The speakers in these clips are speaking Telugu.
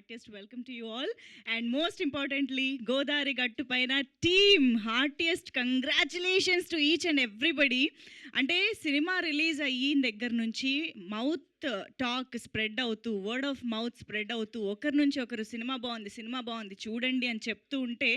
heartiest welcome to you all. And most importantly, Godari Gattu Paina team, heartiest congratulations to each and everybody. అంటే సినిమా రిలీజ్ అయిన దగ్గర నుంచి మౌత్ టాక్ స్ప్రెడ్ అవుతూ, వర్డ్ ఆఫ్ మౌత్ స్ప్రెడ్ అవుతూ, ఒకరి నుంచి ఒకరు సినిమా బాగుంది చూడండి అని చెప్తూ ఉంటే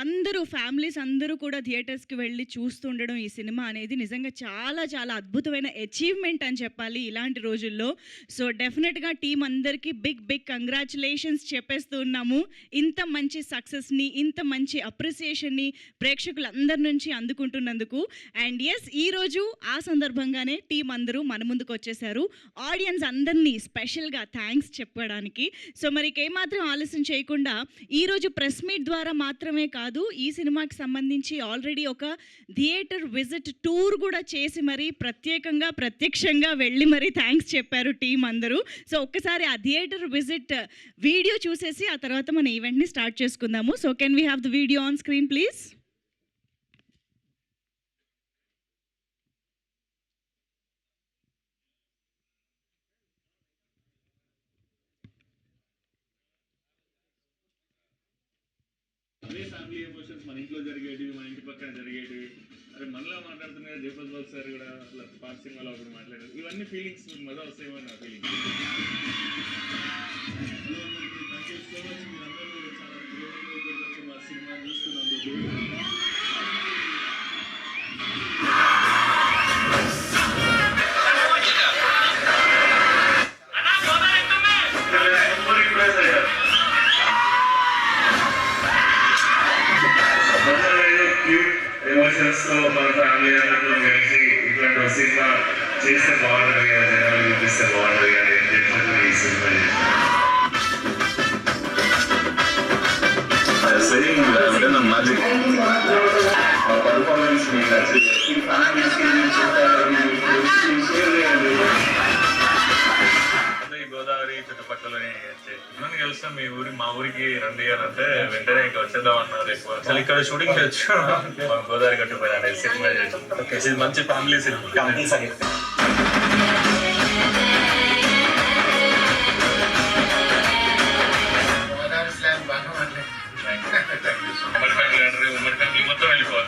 అందరూ ఫ్యామిలీస్ అందరూ కూడా థియేటర్స్కి వెళ్ళి చూస్తూ ఉండడం ఈ సినిమా అనేది నిజంగా చాలా చాలా అద్భుతమైన అచీవ్మెంట్ అని చెప్పాలి ఇలాంటి రోజుల్లో. సో డెఫినెట్గా టీం అందరికీ బిగ్ కంగ్రాచులేషన్స్ చెప్పేస్తూ ఉన్నాము. ఇంత మంచి సక్సెస్ని, ఇంత మంచి అప్రిసియేషన్ని ప్రేక్షకులందరి నుంచి అందుకుంటున్నందుకు. అండ్ ఎస్, ఈరోజు ఆ సందర్భంగానే టీం అందరూ మన ముందుకు వచ్చేసారు ఆడియన్స్ అందరినీ స్పెషల్గా థ్యాంక్స్ చెప్పడానికి. సో మరి ఏమాత్రం ఆలస్యం చేయకుండా ఈరోజు ప్రెస్ మీట్ ద్వారా మాత్రమే కాదు, ఈ సినిమాకి సంబంధించి ఆల్రెడీ ఒక థియేటర్ విజిట్ టూర్ కూడా చేసి మరి ప్రత్యక్షంగా వెళ్ళి మరి థ్యాంక్స్ చెప్పారు టీం అందరూ. సో ఒక్కసారి ఆ థియేటర్ విజిట్ వీడియో చూసేసి ఆ తర్వాత మన ఈవెంట్ని స్టార్ట్ చేసుకుందాము. So can we have the video on screen please? అదే ఫ్యామిలీ ఎమోషన్స్ మన ఇంట్లో జరిగేటివి, మన ఇంటి పక్కన జరిగేటివి, అదే మనలా మాట్లాడుతున్నారు. జయపద్ బాబు సార్ కూడా అట్లా పాత సినిమాలో ఒకటి మాట్లాడారు. ఇవన్నీ ఫీలింగ్స్ మజా వస్తాయేమో నా feeling. Thank you so much. మీరందరూ చాలా ప్రేమగా మా సినిమా చూస్తున్నందుకు. ఎమోషన్స్తో మన ఫ్యామిలీ అందరితో కలిసి ఇట్లాంటి ఒక సినిమా చేస్తే బాగుంటుంది కదా, జనాలు చూపిస్తే బాగుంటుంది కదా అని చెప్పి ఈ సినిమా మ్యాజిక్ పర్ఫార్మెన్స్ మీకు నచ్చింది. గోదావరి చుట్టుపక్కలని నన్ను కలిసిన మీ మా ఊరికి రండి అని అంటే వెంటనే ఇంకా వచ్చేద్దాం అన్నారు. ఎక్కువ అసలు ఇక్కడ షూటింగ్ చేయొచ్చు. గోదావరి గట్టు పోయినా సినిమా చేయొచ్చు. ఇది మంచి ఫ్యామిలీ సినిమా. ఉమ్మడి ఫ్యామిలీ అంటే ఉమ్మడి ఫ్యామిలీ మొత్తం వెళ్ళిపోవాలి.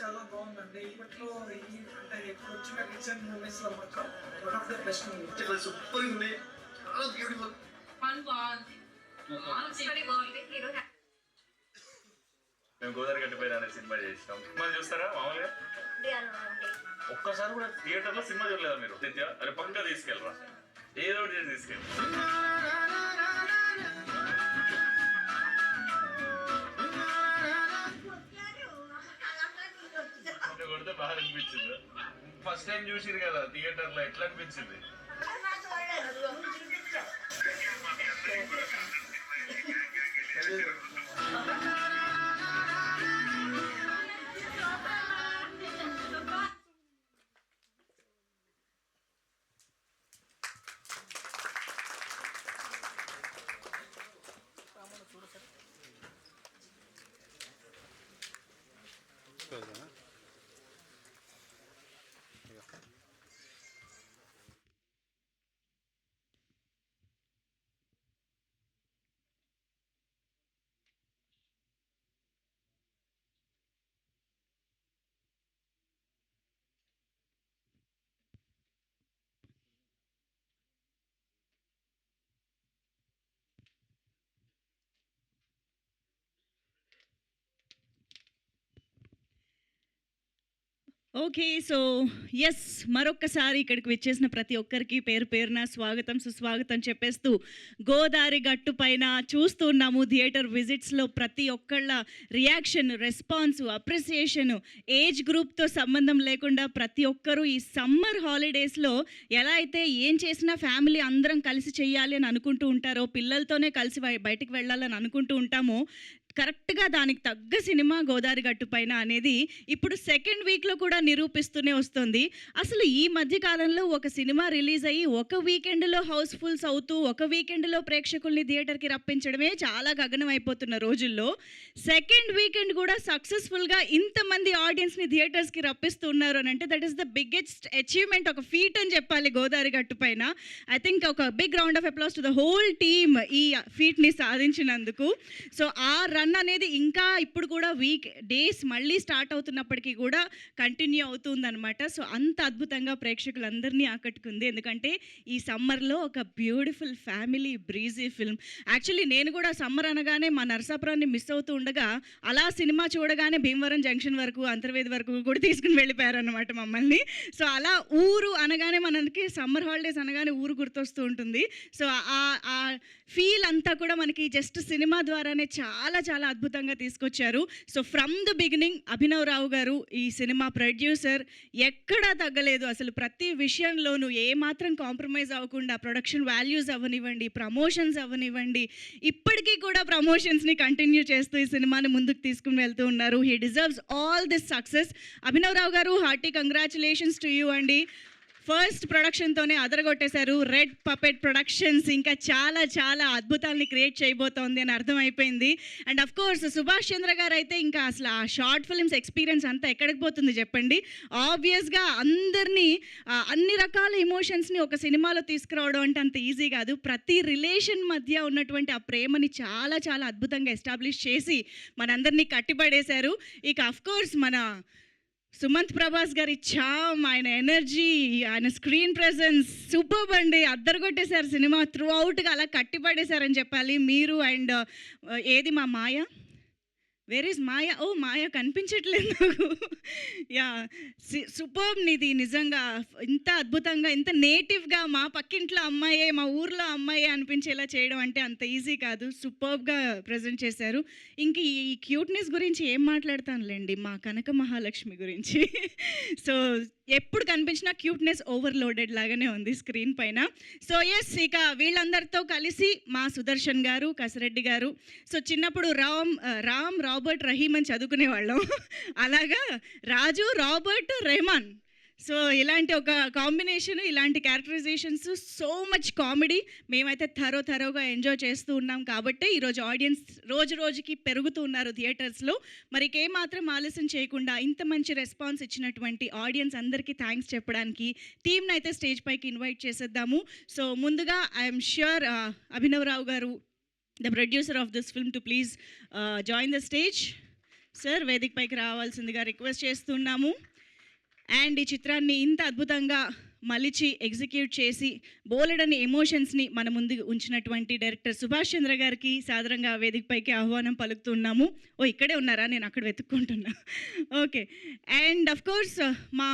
చాలా బాగుందండి. ఇప్పట్లో అంటే ఇప్పుడు వచ్చిన రీసెంట్ మూవీస్ లో మాత్రం one of the best movie. చాలా సూపర్ ఉంది, చాలా బ్యూటిఫుల్. మేము గోదావరి గట్టిపోయిన అనే సినిమా చేసినాం. సినిమా చూస్తారా మామూలుగా? ఒక్కసారి కూడా థియేటర్ లో సినిమా చూడలేదా మీరు? అరే పక్కా తీసుకెళ్ళరా, ఏదో ఒకటి చేసి తీసుకెళ్ళి. కొడితే బాగా అనిపించింది. ఫస్ట్ టైం చూసిరు కదా థియేటర్ లో, ఎట్లా అనిపించింది? ఓకే. సో, యెస్, మరొక్కసారి ఇక్కడికి విచ్చేసిన ప్రతి ఒక్కరికి పేరు పేరున స్వాగతం, సుస్వాగతం చెప్పేస్తూ, గోదారి గట్టు పైన చూస్తున్నాము థియేటర్ విజిట్స్‌లో ప్రతి ఒక్కళ్ళ రియాక్షన్, రెస్పాన్సు, అప్రిసియేషను, ఏజ్ గ్రూప్‌తో సంబంధం లేకుండా ప్రతి ఒక్కరు ఈ సమ్మర్ హాలిడేస్‌లో ఎలా అయితే ఏం చేసినా ఫ్యామిలీ అందరం కలిసి చేయాలి అని అనుకుంటూ ఉంటారో, పిల్లలతోనే కలిసి బయటికి వెళ్ళాలని అనుకుంటూ ఉంటామో, కరెక్ట్‌గా దానికి తగ్గ సినిమా గోదారి గట్టు పైన అనేది ఇప్పుడు సెకండ్ వీక్‌లో కూడా నిరూపిస్తూనే వస్తుంది. అసలు ఈ మధ్య కాలంలో ఒక సినిమా రిలీజ్ అయ్యి ఒక వీకెండ్‌లో హౌస్‌ఫుల్స్ అవుతూ, ఒక వీకెండ్‌లో ప్రేక్షకుల్ని థియేటర్‌కి రప్పించడమే చాలా గగనం అయిపోతున్న రోజుల్లో, సెకండ్ వీకెండ్ కూడా సక్సెస్‌ఫుల్‌గా ఇంతమంది ఆడియన్స్‌ని థియేటర్స్‌కి రప్పిస్తున్నారు అని అంటే that is the biggest achievement, ఒక ఫీట్ అని చెప్పాలి గోదారి గట్టు పైన. ఐ థింక్ ఒక big round of applause to the whole team ఈ ఫీట్‌ని సాధించినందుకు. సో, ఆ రన్ అనేది ఇంకా ఇప్పుడు కూడా వీక్ డేస్ మళ్ళీ స్టార్ట్ అవుతున్నప్పటికీ కూడా కంటిన్యూ అవుతుందన్నమాట. సో, అంత అద్భుతంగా ప్రేక్షకులందరినీ ఆకట్టుకుంది. ఎందుకంటే ఈ సమ్మర్లో ఒక beautiful family breezy film. Actually నేను కూడా సమ్మర్ అనగానే మా నరసాపురాన్ని మిస్ అవుతూ ఉండగా, అలా సినిమా చూడగానే భీమవరం జంక్షన్ వరకు, అంతర్వేది వరకు కూడా తీసుకుని వెళ్ళిపోయారన్నమాట మమ్మల్ని. సో, అలా ఊరు అనగానే మనకి సమ్మర్ హాలిడేస్ అనగానే ఊరు గుర్తొస్తూ ఉంటుంది. సో, ఆ ఫీల్ అంతా కూడా మనకి జస్ట్ సినిమా ద్వారానే చాలా చాలా అద్భుతంగా తీసుకొచ్చారు. So, from the beginning Abhinav Rao garu ఈ సినిమా ప్రొడ్యూసర్ ఎక్కడా తగ్గలేదు. అసలు ప్రతి విషయంలోనూ ఏమాత్రం కాంప్రమైజ్ అవ్వకుండా ప్రొడక్షన్ వాల్యూస్ అవ్వనివ్వండి, ప్రమోషన్స్ అవ్వనివ్వండి, ఇప్పటికీ కూడా ప్రమోషన్స్ని కంటిన్యూ చేస్తూ ఈ సినిమాని ముందుకు తీసుకుని వెళ్తూ ఉన్నారు. He deserves all this success. Abhinav Rao garu, hearty congratulations to you అండి. ఫస్ట్ ప్రొడక్షన్తోనే అదరగొట్టేశారు. రెడ్ పపెట్ ప్రొడక్షన్స్ ఇంకా చాలా చాలా అద్భుతాలని క్రియేట్ చేయబోతోంది అని అర్థమైపోయింది. And of course Subhash Chandra garu అయితే ఇంకా అసలు ఆ షార్ట్ ఫిల్మ్స్ ఎక్స్పీరియన్స్ అంతా ఎక్కడికి పోతుంది చెప్పండి. ఆబ్వియస్గా అందరినీ అన్ని రకాల ఎమోషన్స్ని ఒక సినిమాలో తీసుకురావడం అంటే అంత ఈజీ కాదు. ప్రతి రిలేషన్ మధ్య ఉన్నటువంటి ఆ ప్రేమని చాలా చాలా అద్భుతంగా ఎస్టాబ్లిష్ చేసి మనందరినీ కట్టిపడేశారు. ఇక అఫ్ కోర్స్ మన సుమంత్ ప్రభాస్ గారి ఛామ్, ఆయన ఎనర్జీ, ఆయన స్క్రీన్ ప్రెజెన్స్ సూపర్బ్ అండి. అద్దరగొట్టేశారు సినిమా త్రూ అవుట్గా, అలా కట్టిపడేశారని చెప్పాలి మీరు. అండ్ ఏది మా మాయ, వేర్ ఈజ్ మాయ? ఓ మాయ కనిపించట్లేదు నాకు. యా, సూపర్బ్ నిది నిజంగా. ఇంత అద్భుతంగా, ఇంత నేటివ్గా మా పక్కింట్లో అమ్మాయే, మా ఊర్లో అమ్మాయే అనిపించేలా చేయడం అంటే అంత ఈజీ కాదు. సూపర్బ్గా ప్రజెంట్ చేశారు. ఇంక ఈ క్యూట్నెస్ గురించి ఏం మాట్లాడతానులేండి, మా కనక మహాలక్ష్మి గురించి. సో, ఎప్పుడు కనిపించినా క్యూట్నెస్ ఓవర్లోడెడ్ లాగానే ఉంది స్క్రీన్ పైన. సో ఎస్, ఇక వీళ్ళందరితో కలిసి మా సుదర్శన్ గారు, కసిరెడ్డి గారు. సో, చిన్నప్పుడు రామ్ రాబర్ట్ రహీమ్ అని చదువుకునేవాళ్ళం. అలాగా రాజు రాబర్ట్ రెహమాన్. సో, ఇలాంటి ఒక కాంబినేషన్, ఇలాంటి క్యారెక్టరైజేషన్స్, సో మచ్ కామెడీ మేమైతే థరోగా ఎంజాయ్ చేస్తూ ఉన్నాం. కాబట్టి ఈరోజు ఆడియన్స్ రోజు రోజుకి పెరుగుతూ ఉన్నారు థియేటర్స్లో. మరి ఏమాత్రం ఆలస్యం చేయకుండా ఇంత మంచి రెస్పాన్స్ ఇచ్చినటువంటి ఆడియన్స్ అందరికీ థ్యాంక్స్ చెప్పడానికి టీమ్ని అయితే స్టేజ్ పైకి ఇన్వైట్ చేసేద్దాము. సో, ముందుగా ఐఎమ్ ష్యూర్ అభినవ్ రావు గారు, the producer of this film, to please join the stage. Sir, వేదిక పైకి రావాల్సిందిగా రిక్వెస్ట్ చేస్తున్నాము. అండ్ ఈ చిత్రాన్ని ఇంత అద్భుతంగా మలిచి ఎగ్జిక్యూట్ చేసి బోలెడని ఎమోషన్స్ని మన ముందు ఉంచినటువంటి డైరెక్టర్ సుభాష్ చంద్ర గారికి సాదరంగా వేదికపైకి ఆహ్వానం పలుకుతున్నాము. ఓ, ఇక్కడే ఉన్నారా? నేను అక్కడ వెతుక్కుంటున్నా. ఓకే. అండ్ అఫ్ కోర్స్ మా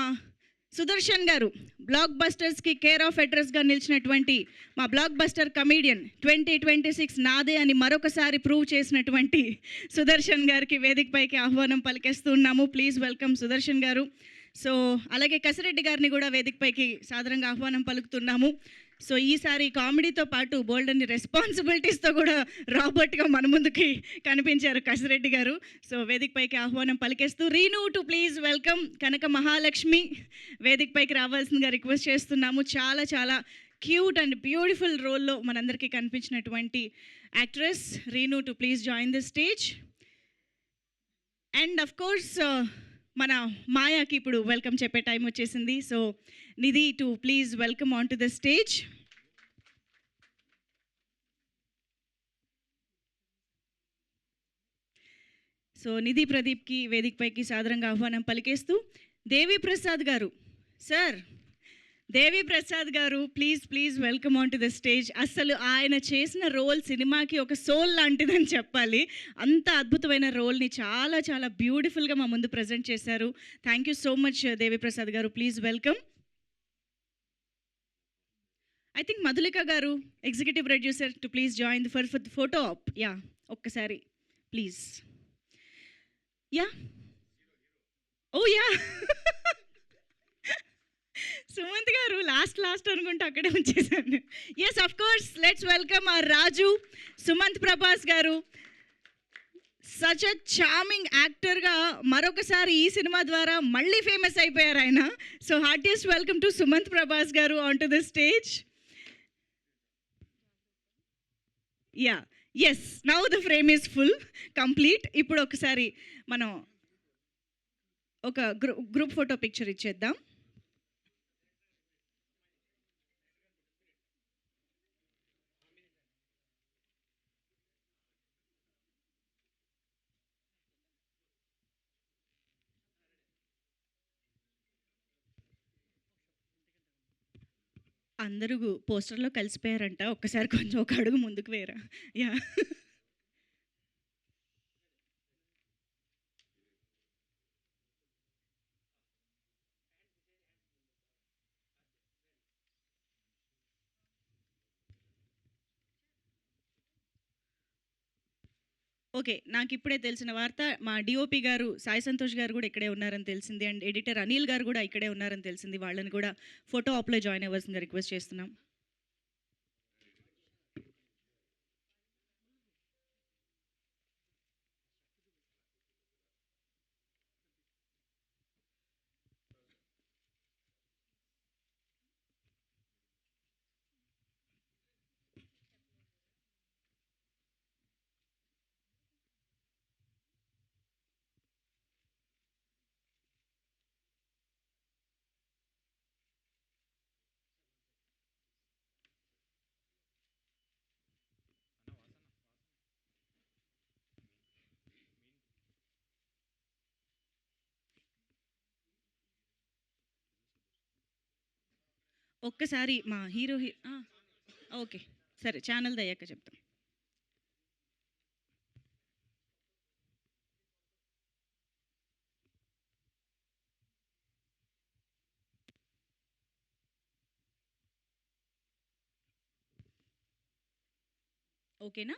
సుదర్శన్ గారు, బ్లాక్ బస్టర్స్కి కేర్ ఆఫ్ అడ్రస్గా నిలిచినటువంటి మా బ్లాక్ బస్టర్ కమీడియన్, 2026 నాదే అని మరొకసారి ప్రూవ్ చేసినటువంటి సుదర్శన్ గారికి వేదికపైకి ఆహ్వానం పలికేస్తున్నాము. ప్లీజ్ వెల్కమ్ సుదర్శన్ గారు. సో, అలాగే కసిరెడ్డి గారిని కూడా వేదికపైకి సాదరంగా ఆహ్వానం పలుకుతున్నాము. సో, ఈసారి కామెడీతో పాటు బోల్డన్ని రెస్పాన్సిబిలిటీస్తో కూడా రాబర్ట్గా మన ముందుకి కనిపించారు కసిరెడ్డి గారు. సో, వేదికపైకి ఆహ్వానం పలికేస్తూ రీను టు ప్లీజ్ వెల్కమ్ కనక మహాలక్ష్మి వేదికపైకి రావాల్సిందిగా రిక్వెస్ట్ చేస్తున్నాము. చాలా చాలా క్యూట్ అండ్ బ్యూటిఫుల్ రోల్లో మనందరికీ కనిపించినటువంటి actress Reenu to please join the stage. And of course మన మాయాకి ఇప్పుడు వెల్కమ్ చెప్పే టైం వచ్చేసింది. So, Nidhi to please welcome on to the stage. So, Nidhi ప్రదీప్కి వేదికపైకి సాదరంగా ఆహ్వానం పలికేస్తూ దేవి ప్రసాద్ గారు, సార్ దేవి ప్రసాద్ గారు please welcome on to the stage. అసలు ఆయన చేసిన రోల్ సినిమాకి ఒక సోల్ లాంటిదని చెప్పాలి. అంత అద్భుతమైన రోల్ని చాలా చాలా బ్యూటిఫుల్గా మా ముందు ప్రజెంట్ చేశారు. Thank you so much Devi Prasad గారు. Please welcome. I think Madhulika గారు executive producer to please join for photo op. Yeah ఒక్కసారి please. Yeah oh yeah Sumanth గారు లాస్ట్ అనుకుంటే అక్కడే ఉంచేసాను. Yes of course let's welcome our Raju Sumanth Prabhas గారు. సచ్ అ చార్మింగ్ యాక్టర్గా మరొకసారి ఈ సినిమా ద్వారా మళ్ళీ ఫేమస్ అయిపోయారు ఆయన. So heartiest welcome to Sumanth Prabhas గారు on to the stage. Yeah yes now the frame is full complete. ఇప్పుడు ఒకసారి మనం ఒక గ్రూప్ ఫోటో పిక్చర్ ఇచ్చేద్దాం. అందరూ పోస్టర్లో కలిసిపోయారంట. ఒక్కసారి కొంచెం ఒక అడుగు ముందుకు వేరా. Yeah okay. నాకు ఇప్పుడే తెలిసిన వార్త మా డిఓపి గారు సాయి సంతోష్ గారు కూడా ఇక్కడే ఉన్నారని తెలిసింది. అండ్ ఎడిటర్ అనిల్ గారు కూడా ఇక్కడే ఉన్నారని తెలిసింది. వాళ్ళని కూడా ఫోటో ఆప్లో జాయిన్ అవ్వాల్సిందిగా రిక్వెస్ట్ చేస్తున్నాం. ఒక్కసారి మా హీరో ఓకే సరే ఛానల్ దయ్యాక చెప్తాం. ఓకేనా?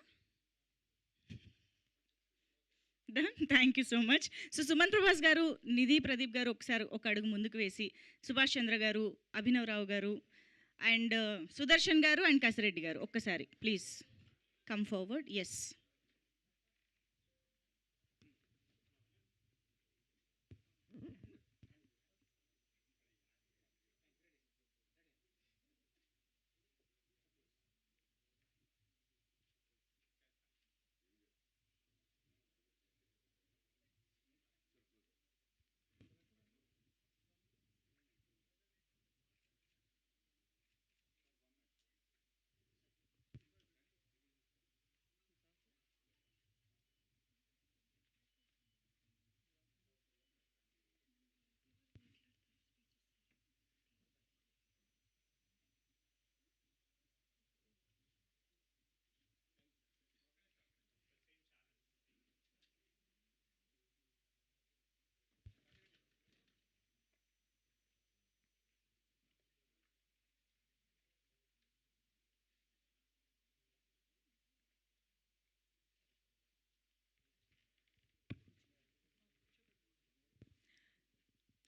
Done. Thank you so much. So Sumanth Prabhas గారు, నిధి ప్రదీప్ గారు ఒకసారి ఒక అడుగు ముందుకు వేసి, సుభాష్ చంద్ర గారు, అభినవ్ రావు గారు అండ్ సుదర్శన్ గారు అండ్ కసిరెడ్డి గారు ఒక్కసారి please come forward. Yes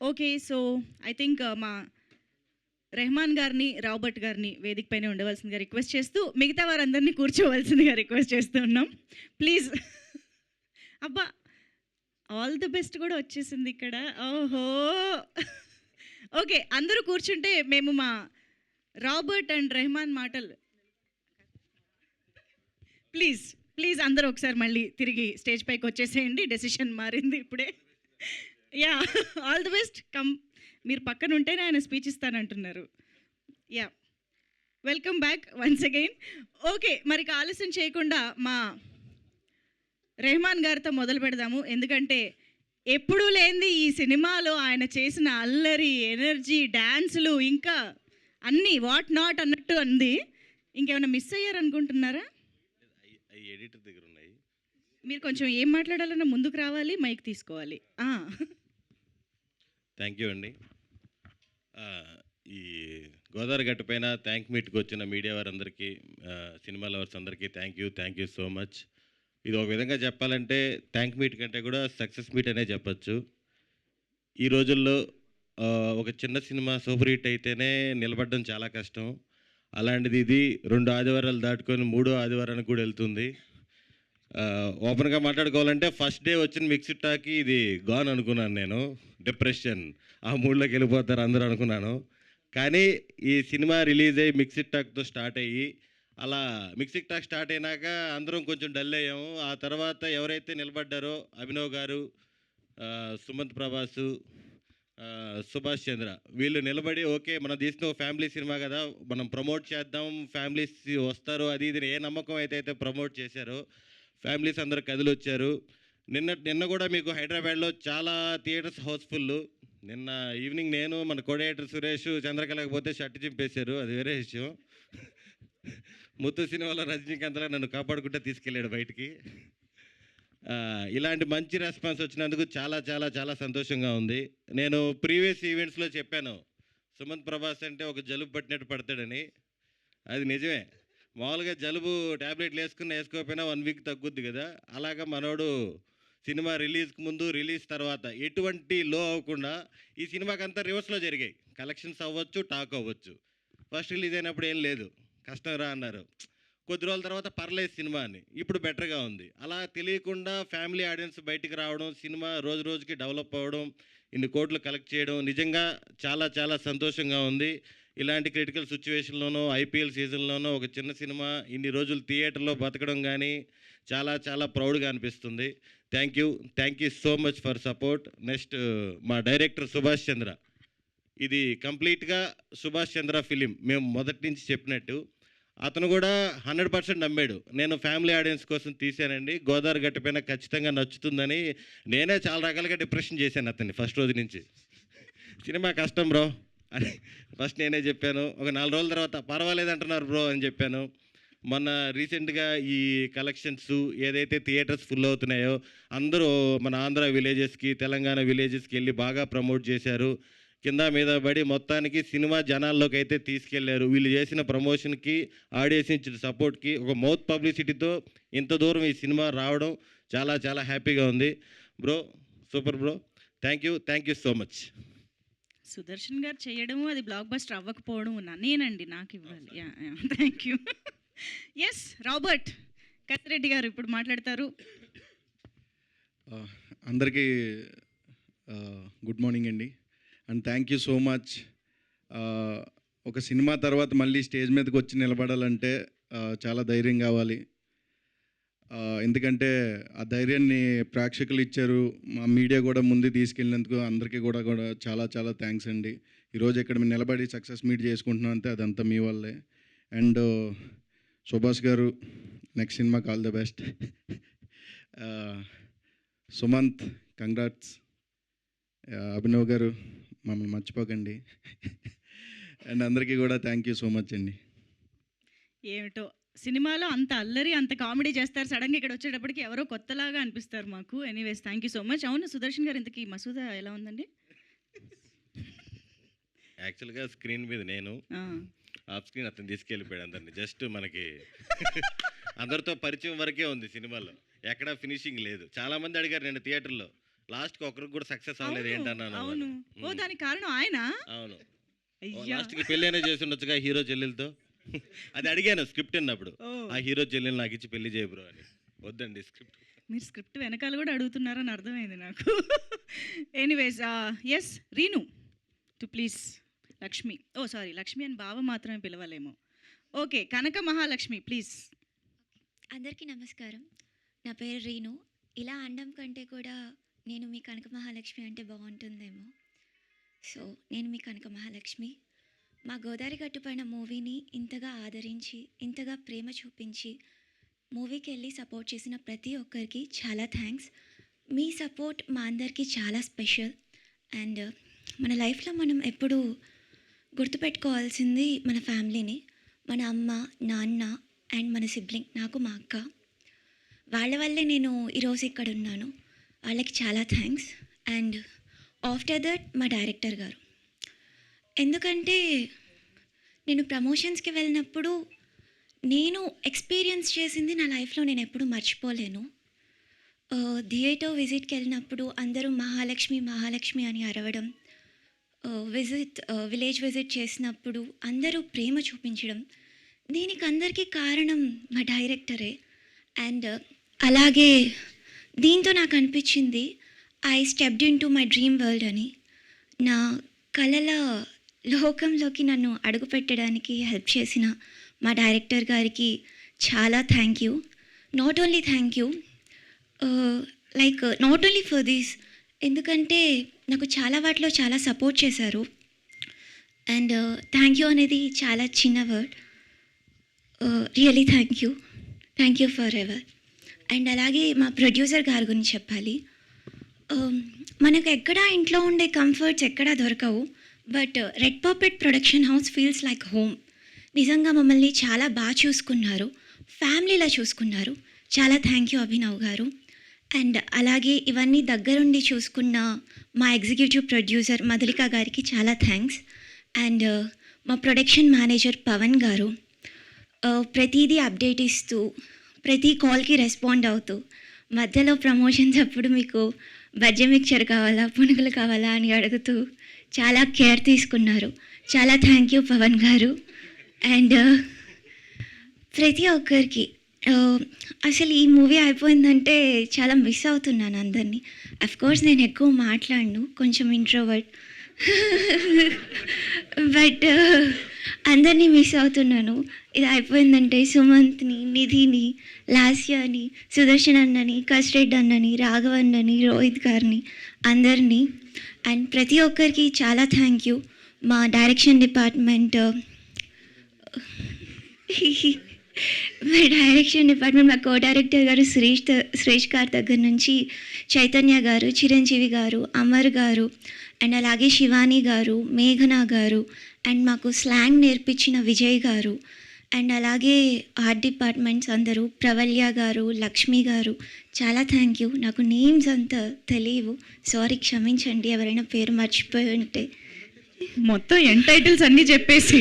okay. So I think మా రెహమాన్ గారిని, రాబర్ట్ గారిని వేదిక పైన ఉండవలసిందిగా రిక్వెస్ట్ చేస్తూ మిగతా వారందరినీ కూర్చోవలసిందిగా రిక్వెస్ట్ చేస్తూ ఉన్నాం ప్లీజ్. అబ్బా ఆల్ ది బెస్ట్ కూడా వచ్చేసింది ఇక్కడ. ఓహో ఓకే అందరూ కూర్చుంటే మేము మా రాబర్ట్ అండ్ రెహమాన్ మాటలు ప్లీజ్ అందరూ ఒకసారి మళ్ళీ తిరిగి స్టేజ్ పైకి వచ్చేసేయండి. డెసిషన్ మారింది ఇప్పుడే. Yeah all the best. Come మీరు పక్కన ఉంటేనే ఆయన స్పీచ్ ఇస్తానంటున్నారు. Yeah welcome back once again. Okay మరి ఆలస్యం చేయకుండా మా రెహమాన్ గారితో మొదలు పెడదాము. ఎందుకంటే ఎప్పుడూ లేనిది ఈ సినిమాలో ఆయన చేసిన అల్లరి, ఎనర్జీ, డ్యాన్సులు ఇంకా అన్నీ వాట్ నాట్ అన్నట్టు అంది. ఇంకేమైనా మిస్ అయ్యారనుకుంటున్నారా? అవి ఎడిటర్ దగ్గర ఉన్నాయి. మీరు కొంచెం ఏం మాట్లాడాలన్నా ముందుకు రావాలి, మైక్ తీసుకోవాలి. థ్యాంక్ యూ అండి. ఈ గోదావరి గట్టు పైన థ్యాంక్ మీట్కి వచ్చిన మీడియా వారందరికీ, సినిమా లవర్స్ అందరికీ థ్యాంక్ యూ సో మచ్. ఇది ఒక విధంగా చెప్పాలంటే థ్యాంక్ మీట్ కంటే కూడా సక్సెస్ మీట్ అనే చెప్పచ్చు. ఈ రోజుల్లో ఒక చిన్న సినిమా సూపర్ హిట్ అయితేనే నిలబడడం చాలా కష్టం. అలాంటిది ఇది 2 ఆదివారాలు దాటుకొని 3వ ఆదివారానికి కూడా వెళ్తుంది. ఓపెన్గా మాట్లాడుకోవాలంటే ఫస్ట్ డే వచ్చిన మిక్స్డ్ టాక్కి ఇది గాన్ అనుకున్నాను నేను. డిప్రెషన్, ఆ మూడ్లోకి వెళ్ళిపోతారు అందరూ అనుకున్నాను. కానీ ఈ సినిమా రిలీజ్ అయ్యి మిక్స్డ్ టాక్తో స్టార్ట్ అయ్యి అలా మిక్స్డ్ టాక్ స్టార్ట్ అయినాక అందరం కొంచెం డల్ అయ్యాము. ఆ తర్వాత ఎవరైతే నిలబడ్డారో అభినవ్ గారు, సుమంత్ ప్రభాసు, సుభాష్ చంద్ర, వీళ్ళు నిలబడి ఓకే మనం తీసిన ఒక ఫ్యామిలీ సినిమా కదా, మనం ప్రమోట్ చేద్దాం, ఫ్యామిలీస్ వస్తారు అది ఇది ఏ నమ్మకం అయితే ప్రమోట్ చేశారో ఫ్యామిలీస్ అందరు కదిలి వచ్చారు. నిన్న కూడా మీకు హైదరాబాద్లో చాలా థియేటర్స్ హౌస్ఫుల్. నిన్న ఈవినింగ్ నేను మన కోడేటర్ సురేష్ చంద్రకళకి పోతే షర్ట్ చింపేశారు, అది వేరే విషయం. ముత్తు సినిమాలో రజనీకాంత్లా నన్ను కాపాడుకుంటే తీసుకెళ్ళాడు బయటికి. ఇలాంటి మంచి రెస్పాన్స్ వచ్చినందుకు చాలా చాలా చాలా సంతోషంగా ఉంది. నేను ప్రీవియస్ ఈవెంట్స్లో చెప్పాను సుమంత్ ప్రభాస్ అంటే ఒక జలుబు పట్టినట్టు పడతాడని. అది నిజమే. మామూలుగా జలుబు ట్యాబ్లెట్లు వేసుకోకపోయినా 1 వీక్ తగ్గుద్ది కదా, అలాగా మనోడు సినిమా రిలీజ్కి ముందు రిలీజ్ తర్వాత ఎటువంటి లో అవ్వకుండా ఈ సినిమాకంతా రివర్స్లో జరిగాయి. కలెక్షన్స్ అవ్వచ్చు, టాక్ అవ్వచ్చు. ఫస్ట్ రిలీజ్ అయినప్పుడు ఏం లేదు, కష్టం రా అన్నారు. కొద్ది రోజుల తర్వాత పర్లేదు సినిమా అని, ఇప్పుడు బెటర్గా ఉంది. అలా తెలియకుండా ఫ్యామిలీ ఆడియన్స్ బయటికి రావడం, సినిమా రోజు రోజుకి డెవలప్ అవ్వడం, ఇన్ని కోట్లు కలెక్ట్ చేయడం నిజంగా చాలా చాలా సంతోషంగా ఉంది. ఇలాంటి క్రిటికల్ సిచ్యువేషన్లోనూ ఐపీఎల్ సీజన్లోనూ ఒక చిన్న సినిమా ఇన్ని రోజులు థియేటర్లో బతకడం కానీ చాలా చాలా ప్రౌడ్గా అనిపిస్తుంది. Thank you so much for support. Next మా డైరెక్టర్ సుభాష్ చంద్ర, ఇది కంప్లీట్గా సుభాష్ చంద్ర ఫిలిం. మేము మొదటి నుంచి చెప్పినట్టు అతను కూడా 100% నమ్మాడు. నేను ఫ్యామిలీ ఆడియన్స్ కోసం తీశానండి, గోదావరి గట్టు పైన ఖచ్చితంగా నచ్చుతుందని. నేనే చాలా రకాలుగా డిప్రెషన్ చేశాను అతన్ని ఫస్ట్ రోజు నుంచి. సినిమా కష్టం బ్రో అని ఫస్ట్ నేనే చెప్పాను. ఒక 4 రోజుల తర్వాత పర్వాలేదు అంటున్నారు బ్రో అని చెప్పాను. మొన్న రీసెంట్గా ఈ కలెక్షన్స్ ఏదైతే థియేటర్స్ ఫుల్ అవుతున్నాయో అందరూ మన ఆంధ్ర విలేజెస్కి, తెలంగాణ విలేజెస్కి వెళ్ళి బాగా ప్రమోట్ చేశారు. కింద మీద పడి మొత్తానికి సినిమా జనాల్లోకి అయితే తీసుకెళ్లారు. వీళ్ళు చేసిన ప్రమోషన్కి, ఆడియన్స్ ఇచ్చిన సపోర్ట్కి, ఒక మౌత్ పబ్లిసిటీతో ఇంత దూరం ఈ సినిమా రావడం చాలా చాలా హ్యాపీగా ఉంది. Bro super bro, thank you so much. Sudarshan గారు చేయడము, అది బ్లాక్ బస్టర్ అవ్వకపోవడం నేనండి, నాకు ఇవ్వాలి. Thank you. Yes Robert Kattireddy గారు ఇప్పుడు మాట్లాడతారు. అందరికీ గుడ్ మార్నింగ్ అండి, and thank you so much. ఒక సినిమా తర్వాత మళ్ళీ స్టేజ్ మీదకి వచ్చి నిలబడాలంటే చాలా ధైర్యం కావాలి. ఎందుకంటే ఆ ధైర్యాన్ని ప్రేక్షకులు ఇచ్చారు, మా మీడియా కూడా ముందు తీసుకెళ్ళినందుకు అందరికీ కూడా చాలా చాలా థ్యాంక్స్ అండి. ఈరోజు ఇక్కడ మేము నిలబడి సక్సెస్ మీట్ చేసుకుంటున్నాం అంటే అదంతా మీ వల్లే. అండ్ సుభాష్ గారు నెక్స్ట్ సినిమాకి all the best. Sumanth congrats. Abhinav గారు మమ్మల్ని మర్చిపోకండి. అండ్ అందరికీ కూడా థ్యాంక్ యూ సో మచ్ అండి. ఏమిటో సినిమాలో అంత అల్లరి, అంత కామెడీ చేస్తారు, సడన్గా ఇక్కడ వచ్చేటప్పటికి ఎవరో కొత్తలాగా అనిపిస్తారు మాకు. Anyways thank you so much. అవును సుదర్శన్ గారు, ఇంతకీ మసూదా ఎలా ఉందండి? యాక్చువల్గా స్క్రీన్ మీద నేను, ఆఫ్ స్క్రీన్ అతను తీసుకెళ్ళిపోయాడు అందరిని. జస్ట్ మనకి అందరితో పరిచయం వరకే ఉంది సినిమాలో, ఎక్కడా ఫినిషింగ్ లేదు. చాలా మంది అడిగారు నేను థియేటర్లో, లాస్ట్కి ఒకరికి కూడా సక్సెస్ అవ్వలేదు ఏంటన్నాను. అవును, ఓ దానికి కారణం ఆయన. అవును, లాస్ట్కి పెళ్ళి అయినా చేసి ఉండొచ్చుగా హీరో చెల్లెలతో. అది అడిగాను స్క్రిప్ట్ అన్నప్పుడు, ఆ హీరో చెల్లెలు నాకు ఇచ్చి పెళ్లి చేయబ్రో అని. వద్దండి స్క్రిప్ట్. మీరు స్క్రిప్ట్ వెనకాల కూడా అడుగుతున్నారని అర్థమైంది నాకు. Anyways yes Reenu to please. Lakshmi, oh sorry Lakshmi అని బావ మాత్రమే పిలవలేము. Okay, Kanaka Mahalakshmi please. అందరికీ నమస్కారం, నా పేరు రీను. ఇలా అనడం కంటే కూడా నేను మీ కనక మహాలక్ష్మి అంటే బాగుంటుందేమో. సో నేను మీ కనక మహాలక్ష్మి. మా గోదావరి గట్టుపైన మూవీని ఇంతగా ఆదరించి, ఇంతగా ప్రేమ చూపించి మూవీకి వెళ్ళి సపోర్ట్ చేసిన ప్రతి ఒక్కరికి చాలా థ్యాంక్స్. మీ సపోర్ట్ మా అందరికీ చాలా స్పెషల్. అండ్ మన లైఫ్లో మనం ఎప్పుడూ గుర్తుపెట్టుకోవాల్సింది మన ఫ్యామిలీని, మన అమ్మ, నాన్న అండ్ మన సిబ్లింగ్, నాకు మా అక్క. వాళ్ళ వల్లే నేను ఈరోజు ఇక్కడ ఉన్నాను. వాళ్ళకి చాలా థ్యాంక్స్. అండ్ ఆఫ్టర్ దట్ మా డైరెక్టర్ గారు. ఎందుకంటే నేను ప్రమోషన్స్కి వెళ్ళినప్పుడు నేను ఎక్స్పీరియన్స్ చేసింది నా లైఫ్లో నేను ఎప్పుడూ మర్చిపోలేను. థియేటర్ విజిట్కి వెళ్ళినప్పుడు అందరూ మహాలక్ష్మి మహాలక్ష్మి అని అరవడం, విలేజ్ విజిట్ చేసినప్పుడు అందరూ ప్రేమ చూపించడం, దీనికి అందరికీ కారణం మా డైరెక్టరే. అండ్ అలాగే దీంతో నాకు అనిపించింది I stepped in to my dream world అని. నా కలల లోకంలోకి నన్ను అడుగుపెట్టడానికి హెల్ప్ చేసిన మా డైరెక్టర్ గారికి చాలా thank you. Not only thank you, not only for this, ఎందుకంటే నాకు చాలా వాటిలో చాలా సపోర్ట్ చేశారు. అండ్ థ్యాంక్ యూ అనేది చాలా చిన్న word. Really thank you for ever. And అలాగే మా ప్రొడ్యూసర్ గారి గురించి చెప్పాలి. మనకు ఎక్కడా ఇంట్లో ఉండే కంఫర్ట్స్ ఎక్కడా దొరకవు, but red carpet production house feels like home. నిజంగా మమ్మల్ని చాలా బాగా చూసుకున్నారు, ఫ్యామిలీలా చూసుకున్నారు. చాలా థ్యాంక్ యూ అభినవ్ గారు. అండ్ అలాగే ఇవన్నీ దగ్గరుండి చూసుకున్న మా ఎగ్జిక్యూటివ్ ప్రొడ్యూసర్ మధులిక గారికి చాలా థ్యాంక్స్. అండ్ మా ప్రొడక్షన్ మేనేజర్ పవన్ గారు ప్రతిదీ అప్డేట్ ఇస్తూ, ప్రతి కాల్కి రెస్పాండ్ అవుతూ, మధ్యలో ప్రమోషన్స్ అప్పుడు మీకు బజ్జీ మిక్చర్ కావాలా, పునుగులు కావాలా అని అడుగుతూ చాలా కేర్ తీసుకున్నారు. చాలా థ్యాంక్ యూ పవన్ గారు. అండ్ ప్రతి ఒక్కరికి అసలు ఈ మూవీ అయిపోయిందంటే చాలా మిస్ అవుతున్నాను అందరినీ. అఫ్కోర్స్ నేను ఎక్కువ మాట్లాడను, కొంచెం ఇంట్రోవర్ట్, బట్ అందరినీ మిస్ అవుతున్నాను. ఇది అయిపోయిందంటే సుమంత్ని, నిధిని, లాస్యాని, సుదర్శన్ అన్నని, కస్రెడ్ అన్నని, రాఘవ్ అన్నని, రోహిత్ గారిని, అందరినీ. అండ్ ప్రతి ఒక్కరికి చాలా థ్యాంక్ యూ. మా డైరెక్షన్ డిపార్ట్మెంట్, మా కో డైరెక్టర్ గారు సురేష్ గారి దగ్గర నుంచి చైతన్య గారు, చిరంజీవి గారు, అమర్ గారు, అండ్ అలాగే శివాని గారు, మేఘనా గారు, అండ్ మాకు స్లాంగ్ నేర్పించిన విజయ్ గారు, అండ్ అలాగే ఆర్ట్ డిపార్ట్మెంట్స్ అందరూ, ప్రవల్య గారు, లక్ష్మి గారు, చాలా థ్యాంక్ యూ. నాకు నేమ్స్ అంతా తెలియవు, సారీ, క్షమించండి ఎవరైనా పేరు మర్చిపోయి ఉంటే. మొత్తం టైటిల్స్ అన్నీ చెప్పేసి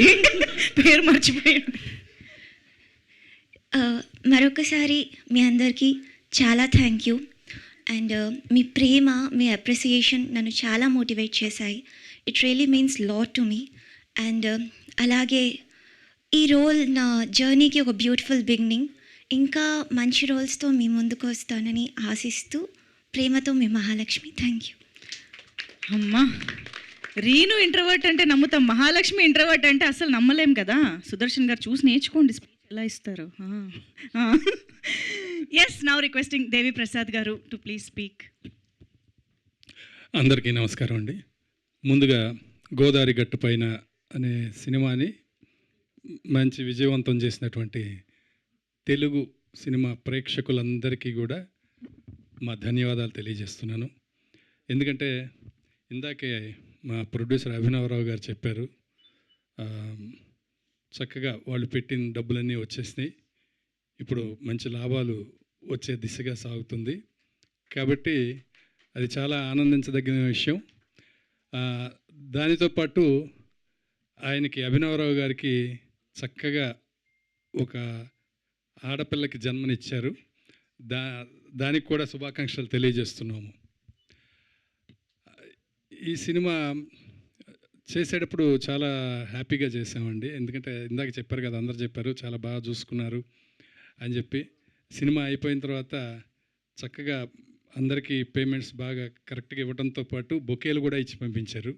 పేరు మర్చిపోయి. మరొకసారి మీ అందరికీ చాలా thank you. And me Prema, me appreciation నన్ను చాలా మోటివేట్ చేశాయి. It really means lot to me. And అలాగే ఈ రోల్ నా జర్నీకి ఒక బ్యూటిఫుల్ బిగినింగ్. ఇంకా మంచి రోల్స్తో మీ ముందుకు వస్తానని ఆశిస్తూ ప్రేమతో మీ మహాలక్ష్మి. Thank you. అమ్మా, రీను ఇంట్రోవర్ట్ అంటే నమ్ముతాం, మహాలక్ష్మి ఇంట్రోవర్ట్ అంటే అసలు నమ్మలేం కదా. సుదర్శన్ గారు చూసి నేర్చుకోండి స్పీచ్ ఎలా ఇస్తారు. ఎస్, నౌ రిక్వెస్టింగ్ దేవి ప్రసాద్ గారు టు ప్లీజ్ స్పీక్. అందరికీ నమస్కారం అండి. ముందుగా గోదావరి గట్టు పైన అనే సినిమాని మంచి విజయవంతం చేసినటువంటి తెలుగు సినిమా ప్రేక్షకులందరికీ కూడా మా ధన్యవాదాలు తెలియజేస్తున్నాను. ఎందుకంటే ఇందాకే మా ప్రొడ్యూసర్ అభినవరావు గారు చెప్పారు, చక్కగా వాళ్ళు పెట్టిన డబ్బులన్నీ వచ్చేసినాయి, ఇప్పుడు మంచి లాభాలు వచ్చే దిశగా సాగుతుంది. కాబట్టి అది చాలా ఆనందించదగిన విషయం. దానితో పాటు ఆయనకి, అభినవరావు గారికి చక్కగా ఒక ఆడపిల్లకి జన్మనిచ్చారు. దానికి కూడా శుభాకాంక్షలు తెలియజేస్తున్నాము. ఈ సినిమా చేసేటప్పుడు చాలా హ్యాపీగా చేసామండి. ఎందుకంటే ఇందాక చెప్పారు కదా, అందరు చెప్పారు చాలా బాగా చూసుకున్నారు అని చెప్పి. సినిమా అయిపోయిన తర్వాత చక్కగా అందరికీ పేమెంట్స్ బాగా కరెక్ట్గా ఇవ్వడంతో పాటు బొకేలు కూడా ఇచ్చి పంపించారు.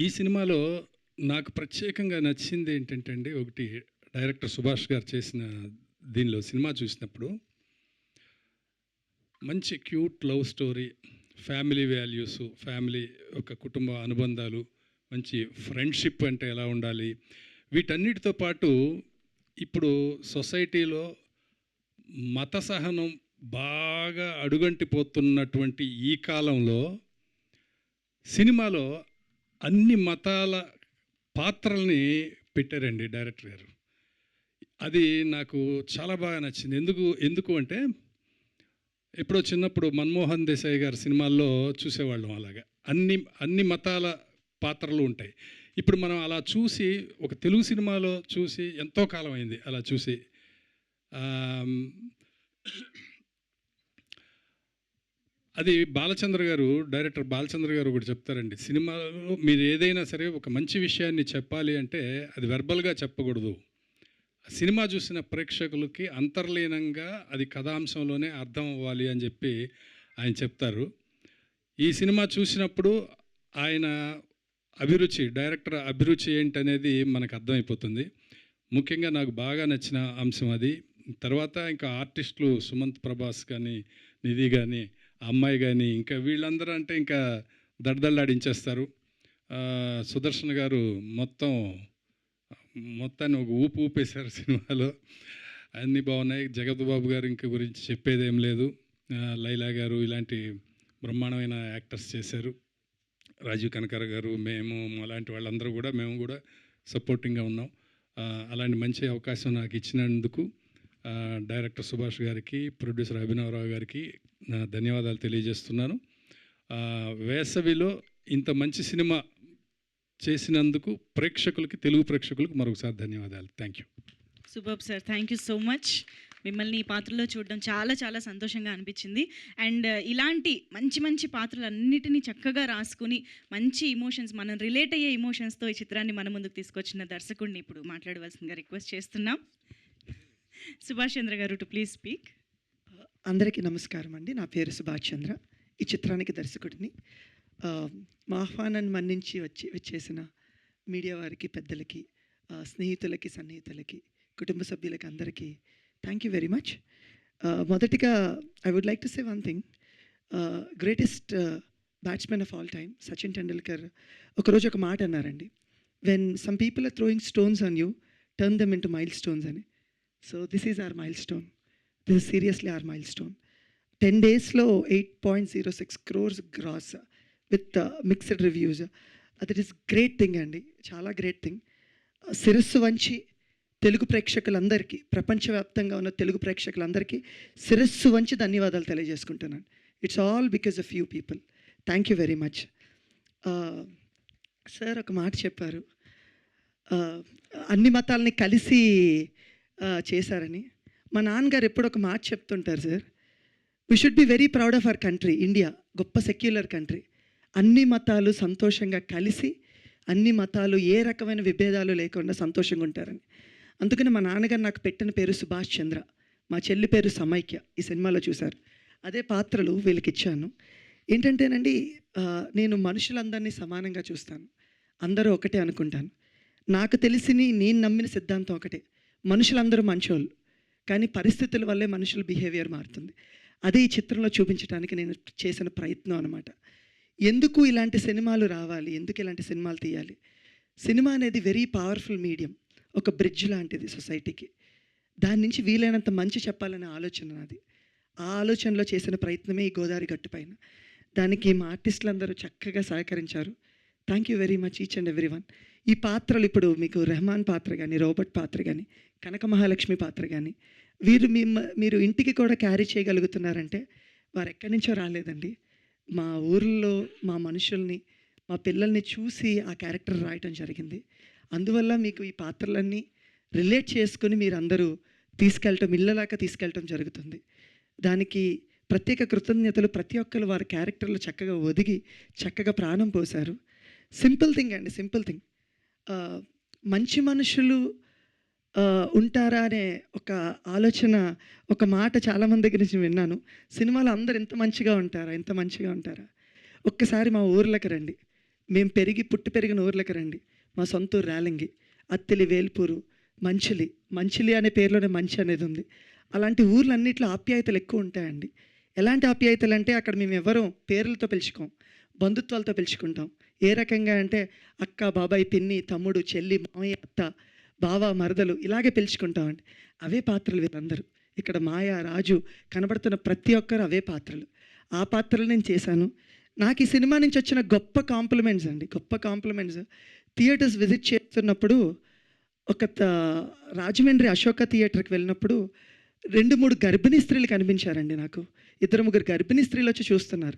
ఈ సినిమాలో నాకు ప్రత్యేకంగా నచ్చింది ఏంటంటే అండి, ఒకటి డైరెక్టర్ సుభాష్ గారు చేసిన దీనిలో సినిమా చూసినప్పుడు మంచి cute love story, family values, family ఒక కుటుంబ అనుబంధాలు, మంచి ఫ్రెండ్షిప్ అంటే ఎలా ఉండాలి, వీటన్నిటితో పాటు ఇప్పుడు సొసైటీలో మత సహనం బాగా అడుగంటిపోతున్నటువంటి ఈ కాలంలో సినిమాలో అన్ని మతాల పాత్రల్ని పెట్టారండి డైరెక్టర్ గారు. అది నాకు చాలా బాగా నచ్చింది. ఎందుకు అంటే ఎప్పుడో చిన్నప్పుడు మన్మోహన్ దేశాయ్ గారి సినిమాల్లో చూసేవాళ్ళం అలాగా. అన్ని మతాల పాత్రలు ఉంటాయి. ఇప్పుడు మనం అలా చూసి ఒక తెలుగు సినిమాలో చూసి ఎంతో కాలం అయింది అలా చూసి. అది డైరెక్టర్ బాలచంద్ర గారు ఒకటి చెప్తారండి, సినిమాలో మీరు ఏదైనా సరే ఒక మంచి విషయాన్ని చెప్పాలి అంటే అది వెర్బల్గా చెప్పకూడదు, సినిమా చూసిన ప్రేక్షకులకి అంతర్లీనంగా అది కథాంశంలోనే అర్థం అవ్వాలి అని చెప్పి ఆయన చెప్తారు. ఈ సినిమా చూసినప్పుడు ఆయన డైరెక్టర్ అభిరుచి ఏంటనేది మనకు అర్థమైపోతుంది. ముఖ్యంగా నాకు బాగా నచ్చిన అంశం అది. తర్వాత ఇంకా ఆర్టిస్టులు సుమంత్ ప్రభాస్ కానీ, నిధి కానీ, అమ్మాయి కానీ, ఇంకా వీళ్ళందరూ అంటే ఇంకా దడదళ్ళాడించేస్తారు. సుదర్శన్ గారు మొత్తాన్ని ఒక ఊపేశారు సినిమాలో. అన్నీ బాగున్నాయి. జగత్ బాబు గారు ఇంక గురించి చెప్పేదేం లేదు. లైలా గారు ఇలాంటి బ్రహ్మాండమైన యాక్టర్స్ చేశారు. రాజీవ్ కనకర గారు, మేము అలాంటి వాళ్ళందరూ కూడా మేము కూడా సపోర్టింగ్గా ఉన్నాం. అలాంటి మంచి అవకాశం నాకు ఇచ్చినందుకు డైరెక్టర్ సుభాష్ గారికి, ప్రొడ్యూసర్ అభినవరావు గారికి నా ధన్యవాదాలు తెలియజేస్తున్నాను. వేసవిలో ఇంత మంచి సినిమా చేసినందుకు తెలుగు ప్రేక్షకులకు మరొకసారి ధన్యవాదాలు. Thank you. Super sir, thank you so much. మిమ్మల్ని ఈ పాత్రలో చూడడం చాలా చాలా సంతోషంగా అనిపించింది. అండ్ ఇలాంటి మంచి పాత్రలన్నిటినీ చక్కగా రాసుకుని మంచి ఇమోషన్స్, మనం రిలేట్ అయ్యే ఇమోషన్స్తో ఈ చిత్రాన్ని మన ముందుకు తీసుకొచ్చిన దర్శకుడిని ఇప్పుడు మాట్లాడవలసిందిగా రిక్వెస్ట్ చేస్తున్నాం. సుభాష్ చంద్ర గారు టు ప్లీజ్ స్పీక్. అందరికీ నమస్కారం అండి. నా పేరు సుభాష్ చంద్ర, ఈ చిత్రానికి దర్శకుడిని. మా ఆహ్వానాన్ని మన్నించి వచ్చేసిన మీడియా వారికి, పెద్దలకి, స్నేహితులకి, సన్నిహితులకి, కుటుంబ సభ్యులకి అందరికీ థ్యాంక్ యూ వెరీ మచ్. మొదటిగా I would like to say one thing. Greatest batsmen of all time Sachin Tendulkar ఒకరోజు ఒక మాట అన్నారండి, when some people are throwing stones on you, turn them into milestones అని. So this is our milestone. This is seriously our milestone. 10 daysలో 8.06 crores gross with mixed reviews. That is great thing అండి, చాలా గ్రేట్ థింగ్. శిరస్సు వంచి తెలుగు ప్రేక్షకులందరికీ, ప్రపంచవ్యాప్తంగా ఉన్న తెలుగు ప్రేక్షకులందరికీ శిరస్సు వంచి ధన్యవాదాలు తెలియజేసుకుంటున్నాను. It's all because of you people. Thank you very much. Sir ఒక మాట చెప్పారు, అన్ని మతాలని కలిసి చేశారని. మా నాన్నగారు ఎప్పుడు ఒక మాట చెప్తుంటారు sir, we should be very proud of our country India. గొప్ప సెక్యులర్ కంట్రీ. అన్ని మతాలు సంతోషంగా కలిసి, అన్ని మతాలు ఏ రకమైన విభేదాలు లేకుండా సంతోషంగా ఉంటారని. అందుకని మా నాన్నగారు నాకు పెట్టిన పేరు సుభాష్ చంద్ర, మా చెల్లి పేరు సమైక్య. ఈ సినిమాలో చూశారు, అదే పాత్రలు వీళ్ళకి ఇచ్చాను. ఏంటంటేనండి, నేను మనుషులందరినీ సమానంగా చూస్తాను, అందరూ ఒకటే అనుకుంటాను. నాకు నేను నమ్మిన సిద్ధాంతం ఒకటే, మనుషులందరూ మంచోళ్ళు, కానీ పరిస్థితుల వల్లే మనుషుల బిహేవియర్ మారుతుంది. అదే ఈ చిత్రంలో చూపించడానికి నేను చేసిన ప్రయత్నం అనమాట. ఎందుకు ఇలాంటి సినిమాలు రావాలి, ఎందుకు ఇలాంటి సినిమాలు తీయాలి? సినిమా అనేది వెరీ పవర్ఫుల్ మీడియం, ఒక బ్రిడ్జ్ లాంటిది సొసైటీకి. దాని నుంచి వీలైనంత మంచి చెప్పాలనే ఆలోచన నాది. ఆ ఆలోచనలో చేసిన ప్రయత్నమే ఈ గోదావరి గట్టు పైన. దానికి మా ఆర్టిస్టులందరూ చక్కగా సహకరించారు. Thank you very much each and every one. ఈ పాత్రలు ఇప్పుడు మీకు రెహమాన్ పాత్ర కానీ, రోబర్ట్ పాత్ర కానీ, కనక మహాలక్ష్మి పాత్ర కానీ, మీరు ఇంటికి కూడా క్యారీ చేయగలుగుతున్నారంటే వారు ఎక్కడి నుంచో రాలేదండి. మా ఊర్లో మా మనుషుల్ని, మా పిల్లల్ని చూసి ఆ క్యారెక్టర్ రాయటం జరిగింది. అందువల్ల మీకు ఈ పాత్రలన్నీ రిలేట్ చేసుకుని మీరందరూ ఇళ్ళలాగా తీసుకెళ్ళటం జరుగుతుంది. దానికి ప్రత్యేక కృతజ్ఞతలు. ప్రతి ఒక్కరు వారి క్యారెక్టర్లు చక్కగా ఒదిగి చక్కగా ప్రాణం పోశారు. సింపుల్ థింగ్ అండి, సింపుల్ థింగ్. మంచి మనుషులు ఉంటారా అనే ఒక ఆలోచన, ఒక మాట చాలామంది దగ్గర నుంచి విన్నాను. సినిమాలో అందరు ఎంత మంచిగా ఉంటారా? ఒక్కసారి మా ఊర్లోకి రండి, మేము పుట్టి పెరిగిన ఊర్లోకి రండి. మా సొంత ఊరు రేలంగి, అత్తిలి, వేల్పూరు, మంచిలి అనే పేరులోనే మంచి అనేది ఉంది. అలాంటి ఊర్లన్నింటిలో ఆప్యాయతలు ఎక్కువ ఉంటాయండి. ఎలాంటి ఆప్యాయతలు అంటే, అక్కడ మేము ఎవరూ పేర్లతో పిలుచుకోం, బంధుత్వాలతో పిలుచుకుంటాం. ఏ రకంగా అంటే అక్క, బాబాయ్, పిన్ని, తమ్ముడు, చెల్లి, మామయ్య, అత్త, బావ, మరదలు ఇలాగే పిలుచుకుంటామండి. అవే పాత్రలు వీళ్ళందరూ. ఇక్కడ మాయ, రాజు కనబడుతున్న ప్రతి ఒక్కరు అవే పాత్రలు. ఆ పాత్రలు నేను చేశాను. నాకు ఈ సినిమా నుంచి వచ్చిన గొప్ప కాంప్లిమెంట్స్ అండి, గొప్ప కాంప్లిమెంట్స్. థియేటర్స్ విజిట్ చేస్తున్నప్పుడు రాజమండ్రి అశోక థియేటర్కి వెళ్ళినప్పుడు 2-3 గర్భిణీ స్త్రీలు కనిపించారండి నాకు. 2-3 గర్భిణీ స్త్రీలు వచ్చి చూస్తున్నారు.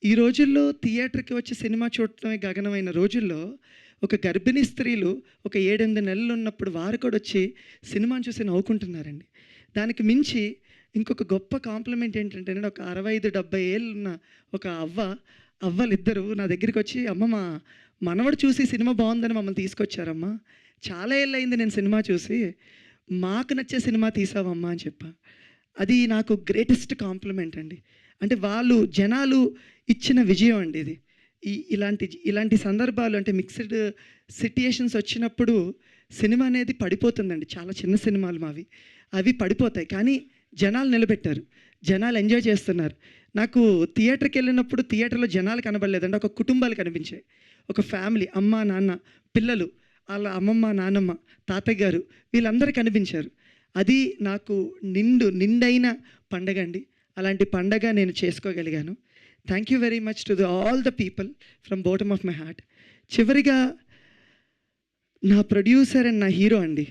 ఈ రోజుల్లో థియేటర్కి వచ్చి సినిమా చూడటమే గగనమైన రోజుల్లో ఒక గర్భిణీ స్త్రీలు ఒక 7-8 నెలలు ఉన్నప్పుడు వారు కూడా వచ్చి సినిమాని చూసి నవ్వుకుంటున్నారండి. దానికి మించి ఇంకొక గొప్ప కాంప్లిమెంట్ ఏంటంటే, నేను ఒక 65-70 ఏళ్ళు ఉన్న ఒక అవ్వలిద్దరూ నా దగ్గరికి వచ్చి, అమ్మ మా మనవడు చూసి సినిమా బాగుందని మమ్మల్ని తీసుకొచ్చారమ్మా, చాలా ఏళ్ళు అయింది నేను సినిమా చూసి, మాకు నచ్చే సినిమా తీసావమ్మా అని చెప్పా. అది నాకు గ్రేటెస్ట్ కాంప్లిమెంట్ అండి. అంటే జనాలు ఇచ్చిన విజయం అండి ఇది. ఇలాంటి సందర్భాలు, అంటే మిక్స్డ్ సిట్యుయేషన్స్ వచ్చినప్పుడు సినిమా అనేది పడిపోతుందండి. చాలా చిన్న సినిమాలు మావి, అవి పడిపోతాయి. కానీ జనాలు నిలబెట్టారు, జనాలు ఎంజాయ్ చేస్తున్నారు. నాకు థియేటర్కి వెళ్ళినప్పుడు థియేటర్లో జనాలు కనబడలేదండి, ఒక కుటుంబాలు కనిపించాయి. ఒక ఫ్యామిలీ, అమ్మ నాన్న పిల్లలు, వాళ్ళ అమ్మమ్మ నాన్నమ్మ తాతయ్య గారు, వీళ్ళందరూ కనిపించారు. అది నాకు నిండైన పండగ అండి. అలాంటి పండగ నేను చేసుకోగలిగాను. Thank you very much to all the people from bottom of my heart. చివరిగా నా ప్రొడ్యూసర్ అండ్ నా హీరో అండి,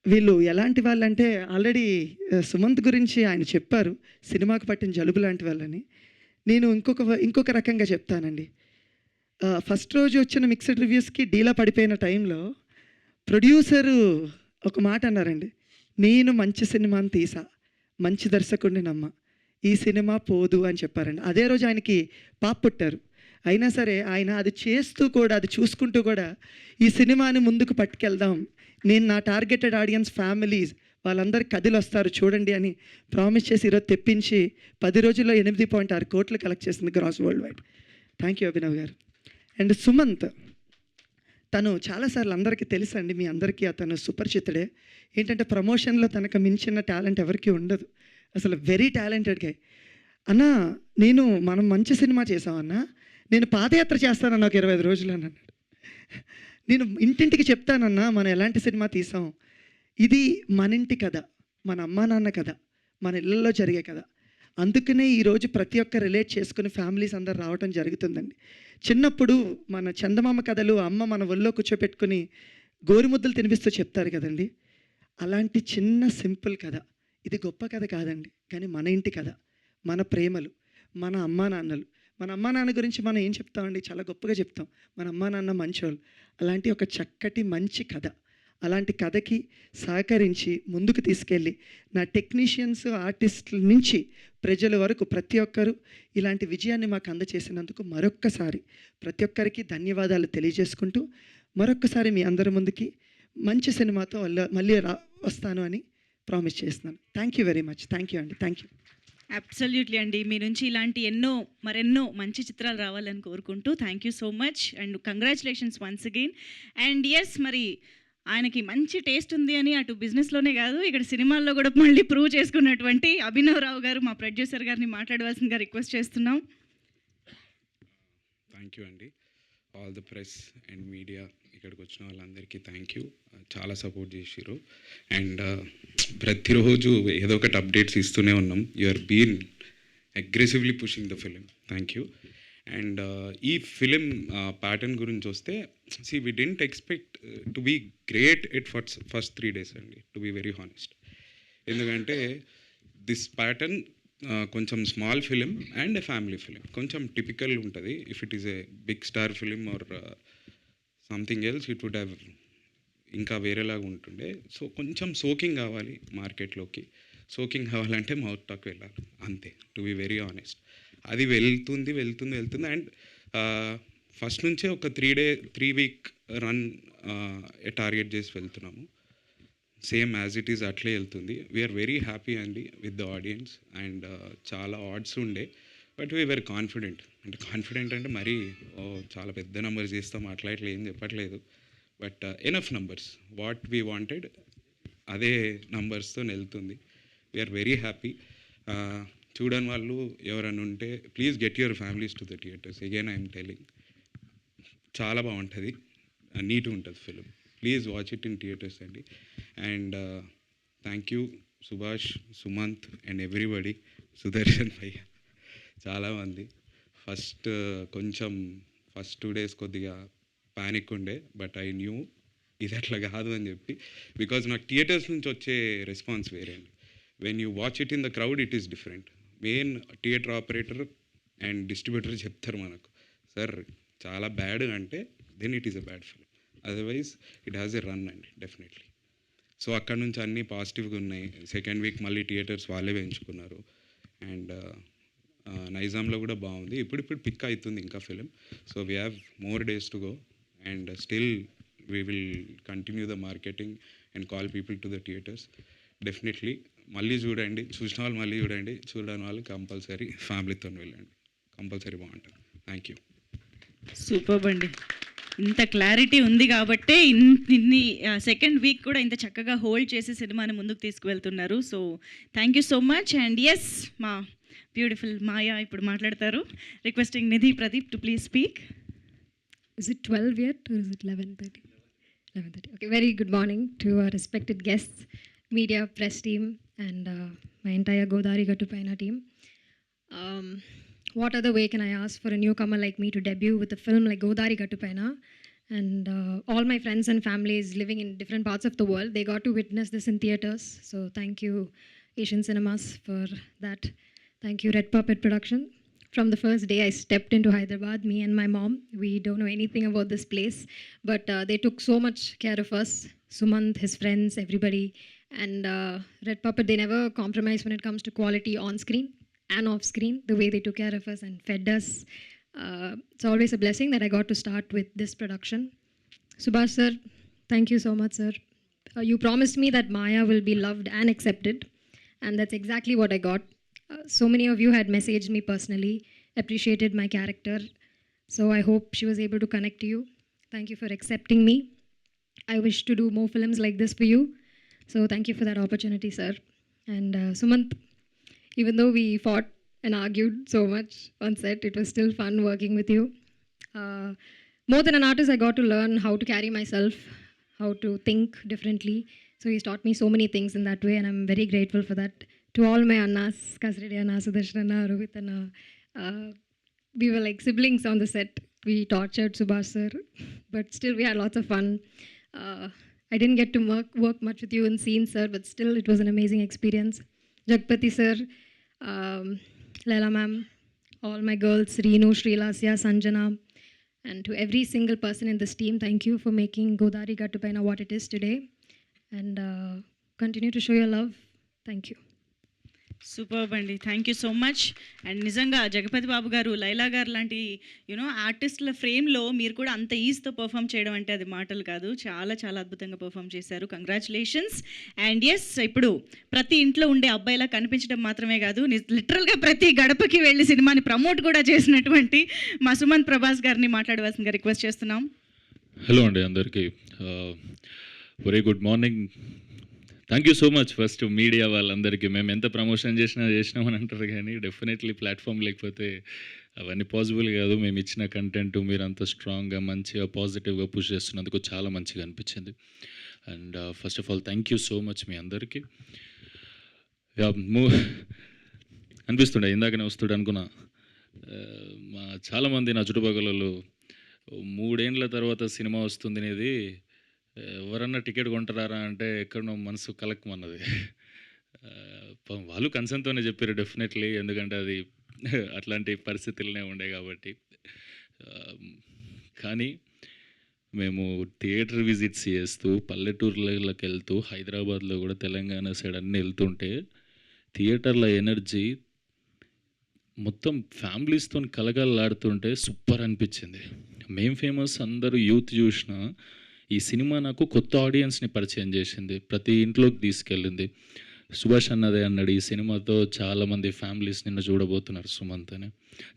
వీళ్ళు ఎలాంటి వాళ్ళంటే, ఆల్రెడీ సుమంత్ గురించి ఆయన చెప్పారు, సినిమాకు పట్టిన జలుబు లాంటి వాళ్ళని. నేను ఇంకొక రకంగా చెప్తానండి. ఫస్ట్ రోజు వచ్చిన మిక్స్డ్ రివ్యూస్కి డీలా పడిపోయిన టైంలో ప్రొడ్యూసరు ఒక మాట అన్నారండి, నేను మంచి సినిమాని తీసా, మంచి దర్శకుడిని నమ్మ, ఈ సినిమా పోదు అని చెప్పారండి. అదే రోజు ఆయనకి పాప పుట్టారు. అయినా సరే ఆయన అది చేస్తూ కూడా, అది చూసుకుంటూ కూడా, ఈ సినిమాని ముందుకు పట్టుకెళ్దాం, నేను నా టార్గెటెడ్ ఆడియన్స్ ఫ్యామిలీస్ వాళ్ళందరూ కదిలి వస్తారు చూడండి అని ప్రామిస్ చేసి ఈరోజు తెప్పించి 10 రోజుల్లో 8.6 కోట్లు కలెక్ట్ చేసింది gross world wide. Thank you Abhinav గారు. అండ్ సుమంత్, తను చాలాసార్లు అందరికీ తెలుసండి, మీ అందరికీ అతను సుపరిచితుడే. ఏంటంటే ప్రమోషన్లో తనకు మించిన టాలెంట్ ఎవరికీ ఉండదు, అసలు వెరీ టాలెంటెడ్ గా. అన్నా మనం మంచి సినిమా చేసామన్నా, నేను పాదయాత్ర చేస్తానన్నా ఒక 25 రోజులు అని అన్నాడు. నేను ఇంటింటికి చెప్తానన్నా మనం ఎలాంటి సినిమా తీసాం, ఇది మన ఇంటి కథ, మన అమ్మా నాన్న కథ, మన ఇళ్ళల్లో జరిగే కథ. అందుకనే ఈరోజు ప్రతి ఒక్క రిలేట్ చేసుకుని ఫ్యామిలీస్ అందరు రావటం జరుగుతుందండి. చిన్నప్పుడు మన చందమామ కథలు అమ్మ మన ఒళ్ళో కూర్చోపెట్టుకుని గోరుముద్దలు తినిపిస్తూ చెప్తారు కదండి, అలాంటి చిన్న సింపుల్ కథ. ఇది గొప్ప కథ కాదండి, కానీ మన ఇంటి కథ, మన ప్రేమలు, మన అమ్మా నాన్నలు. మన అమ్మా నాన్న గురించి మనం ఏం చెప్తామండి, చాలా గొప్పగా చెప్తాం, మన అమ్మా నాన్న మంచోళ్ళు. అలాంటి ఒక చక్కటి మంచి కథ, అలాంటి కథకి సహకరించి ముందుకు తీసుకెళ్ళి నా టెక్నీషియన్స్, ఆర్టిస్టుల నుంచి ప్రజల వరకు ప్రతి ఒక్కరూ ఇలాంటి విజయాన్ని మాకు అందచేసినందుకు మరొక్కసారి ప్రతి ఒక్కరికి ధన్యవాదాలు తెలియజేసుకుంటూ, మరొక్కసారి మీ అందరి ముందుకి మంచి సినిమాతో మళ్ళీ వస్తాను అని ప్రామిస్ చేస్తున్నాను. Thank you very much. Thank you అండి. Thank you. అబ్సల్యూట్లీ అండి, మీ నుంచి ఇలాంటి మరెన్నో మంచి చిత్రాలు రావాలని కోరుకుంటూ thank you so much and congratulations once again. And yes, మరి ఆయనకి మంచి టేస్ట్ ఉంది అని అటు బిజినెస్లోనే కాదు ఇక్కడ సినిమాల్లో కూడా మళ్ళీ ప్రూవ్ చేసుకున్నటువంటి అభినవ్ రావు గారు, మా ప్రొడ్యూసర్ గారిని మాట్లాడవలసిందిగా రిక్వెస్ట్ చేస్తున్నాం. థ్యాంక్ యూ అండి. All the press and media, ఇక్కడికి వచ్చిన వాళ్ళందరికీ థ్యాంక్ యూ. చాలా సపోర్ట్ చేసిర్రు అండ్ ప్రతిరోజు ఏదో ఒకటి అప్డేట్స్ ఇస్తూనే ఉన్నాం. You are been aggressively pushing the film. Thank you. And ఈ ఫిలిం ప్యాటర్న్ గురించి వస్తే, we didn't expect to be great at first 3 days అండి, టు బీ వెరీ హానెస్ట్. ఎందుకంటే దిస్ ప్యాటర్న్ కొంచెం small film and a family film, కొంచెం టిపికల్ ఉంటుంది. If it is a big star film or something else, it would have ఇంకా వేరేలాగా ఉంటుండే. సో కొంచెం సోకింగ్ కావాలి మార్కెట్లోకి. సోకింగ్ కావాలంటే మౌత్ టాక్ వెళ్ళాలి, అంతే, టు బీ వెరీ ఆనెస్ట్. అది వెళ్తుంది అండ్ ఫస్ట్ నుంచే ఒక 3 week రన్ టార్గెట్ చేసి వెళ్తున్నాము. సేమ్ యాజ్ ఇట్ ఈస్ అట్లే వెళ్తుంది. వీఆర్ వెరీ హ్యాపీ అండి విత్ ద ఆడియన్స్. అండ్ చాలా ఆడ్స్ ఉండే, బట్ వీఆర్ కాన్ఫిడెంట్. అంటే మరీ చాలా పెద్ద నెంబర్స్ చేస్తాం అట్లా ఇట్లా ఏం చెప్పట్లేదు, but enough numbers, what we wanted అదే నంబర్స్తో వెళ్తుంది. We are very happy. చూడని వాళ్ళు ఎవరైనా ఉంటే please get your families to the theatres. Again I'm telling, చాలా బాగుంటుంది, నీట్ ఉంటుంది film. Please watch it in theatres అండి. And thank you Subhash, Sumanth and everybody, Sudarshan భయ్య, చాలామంది కొంచెం ఫస్ట్ 2 days కొద్దిగా ప్యానిక్ ఉండే, బట్ ఐ న్యూ ఇది అట్లా కాదు అని చెప్పి, బికాజ్ నాకు థియేటర్స్ నుంచి వచ్చే రెస్పాన్స్ వేరే అండి. When you watch it in the crowd it is different. Main theatre operator and distributor చెప్తారు మనకు, సార్ చాలా బ్యాడ్ అంటే then it is a bad film, otherwise it has a run అండి డెఫినెట్లీ. సో అక్కడ నుంచి అన్నీ పాజిటివ్గా ఉన్నాయి. సెకండ్ వీక్ మళ్ళీ థియేటర్స్ వాళ్ళే పెంచుకున్నారు. అండ్ నైజాంలో కూడా బాగుంది. ఇప్పుడు పిక్ అవుతుంది ఇంకా film. So we have more days to go and still we will continue the marketing and call people to the theatres. Definitely మళ్ళీ చూడండి, చూసిన వాళ్ళు మళ్ళీ చూడండి, చూడని వాళ్ళు కంపల్సరీ ఫ్యామిలీతో వెళ్ళండి, కంపల్సరీ బాగుంటుంది. Thank you. సూపర్ అండి. ఇంత క్లారిటీ ఉంది కాబట్టే ఇన్ని సెకండ్ వీక్ కూడా ఇంత చక్కగా హోల్డ్ చేసి సినిమాని ముందుకు తీసుకువెళ్తున్నారు. So thank you so much. And yes, మా బ్యూటిఫుల్ మాయా ఇప్పుడు మాట్లాడతారు. Requesting Nidhi Pradeep to please speak. Is it 12 yet or is it 11:30? 11:30. Okay, very good morning to our respected guests, media, press team and my entire Godari Gattupaina team. What other way can I ask for a newcomer like me to debut with a film like Godari Gattupaina? And all my friends and families living in different parts of the world, they got to witness this in theatres. So thank you Asian Cinemas for that. Thank you Red Puppet Production. From the first day I stepped into Hyderabad, me and my mom, we don't know anything about this place, but they took so much care of us. Sumant, his friends, everybody. And Red Puppet, they never compromise when it comes to quality on screen and off screen, the way they took care of us and fed us. It's always a blessing that I got to start with this production. Subhash sir, thank you so much sir. You promised me that Maya will be loved and accepted, and that's exactly what I got. So many of you had messaged me personally, appreciated my character, so I hope she was able to connect to you. Thank you for accepting me. I wish to do more films like this for you, so thank you for that opportunity sir. And Sumant, even though we fought and argued so much on set, it was still fun working with you. More than an artist, I got to learn how to carry myself, how to think differently. So he's taught me so many things in that way, and I'm very grateful for that. To all my Annas, Kasridi Anna, Sudarshan Anna, Rohit Anna, we were like siblings on the set. We tortured Subhash sir, but still we had lots of fun. I didn't get to work much with you in scenes, sir, but still it was an amazing experience. Jagpati sir, Laila ma'am, all my girls, Reenu, Srilasya, Sanjana, and to every single person in this team, thank you for making Godari Gattupaina what it is today. And continue to show your love. Thank you. Super అండి. Thank you so much. And నిజంగా జగపతి బాబు గారు, లైలా గారు లాంటి ఆర్టిస్టుల ఫ్రేమ్లో మీరు కూడా అంత ఈజీతో పర్ఫామ్ చేయడం అంటే అది మాటలు కాదు. చాలా చాలా అద్భుతంగా పర్ఫామ్ చేశారు. కంగ్రాచులేషన్స్. అండ్ ఎస్, ఇప్పుడు ప్రతి ఇంట్లో ఉండే అబ్బాయిలా కనిపించడం మాత్రమే కాదు, లిటరల్గా ప్రతి గడపకి వెళ్ళి సినిమాని ప్రమోట్ కూడా చేసినటువంటి మా సుమంత్ ప్రభాస్ గారిని మాట్లాడవలసిందిగా రిక్వెస్ట్ చేస్తున్నాం. హలో అండి అందరికీ, very good morning. Thank you so much first media వాళ్ళందరికీ. మేము ఎంత ప్రమోషన్ చేసినామని అంటారు, కానీ డెఫినెట్లీ ప్లాట్ఫామ్ లేకపోతే అవన్నీ పాసిబుల్ కాదు. మేము ఇచ్చిన కంటెంట్ మీరు అంత స్ట్రాంగ్గా మంచిగా పాజిటివ్గా పుష్ చేస్తున్నందుకు చాలా మంచిగా అనిపించింది. And first of all thank you so much మీ అందరికీ. అనిపిస్తుండే ఇందాకనే వస్తుండే అనుకున్నా, చాలామంది నా చుట్టుపక్కల 3 ఏళ్ళ తర్వాత సినిమా వస్తుంది అనేది, ఎవరన్నా టికెట్ కొంటారా అంటే ఎక్కడో మనసు కలక్కమన్నది. వాళ్ళు కన్సర్న్తోనే చెప్పారు డెఫినెట్లీ, ఎందుకంటే అది అట్లాంటి పరిస్థితులనే ఉండే కాబట్టి. కానీ మేము థియేటర్ విజిట్స్ చేస్తూ పల్లెటూర్లకి వెళ్తూ హైదరాబాద్లో కూడా తెలంగాణ సైడ్ అన్నీ వెళ్తుంటే థియేటర్ల ఎనర్జీ మొత్తం ఫ్యామిలీస్తో కలగలాడుతుంటే సూపర్ అనిపించింది. మేం ఫేమస్ అందరూ యూత్ చూసిన ఈ సినిమా నాకు కొత్త ఆడియన్స్ని పరిచయం చేసింది, ప్రతి ఇంట్లోకి తీసుకెళ్ళింది. సుభాష్ అన్నదే అన్నాడు, ఈ సినిమాతో చాలామంది ఫ్యామిలీస్ నిన్న చూడబోతున్నారు సుమంత్ అని.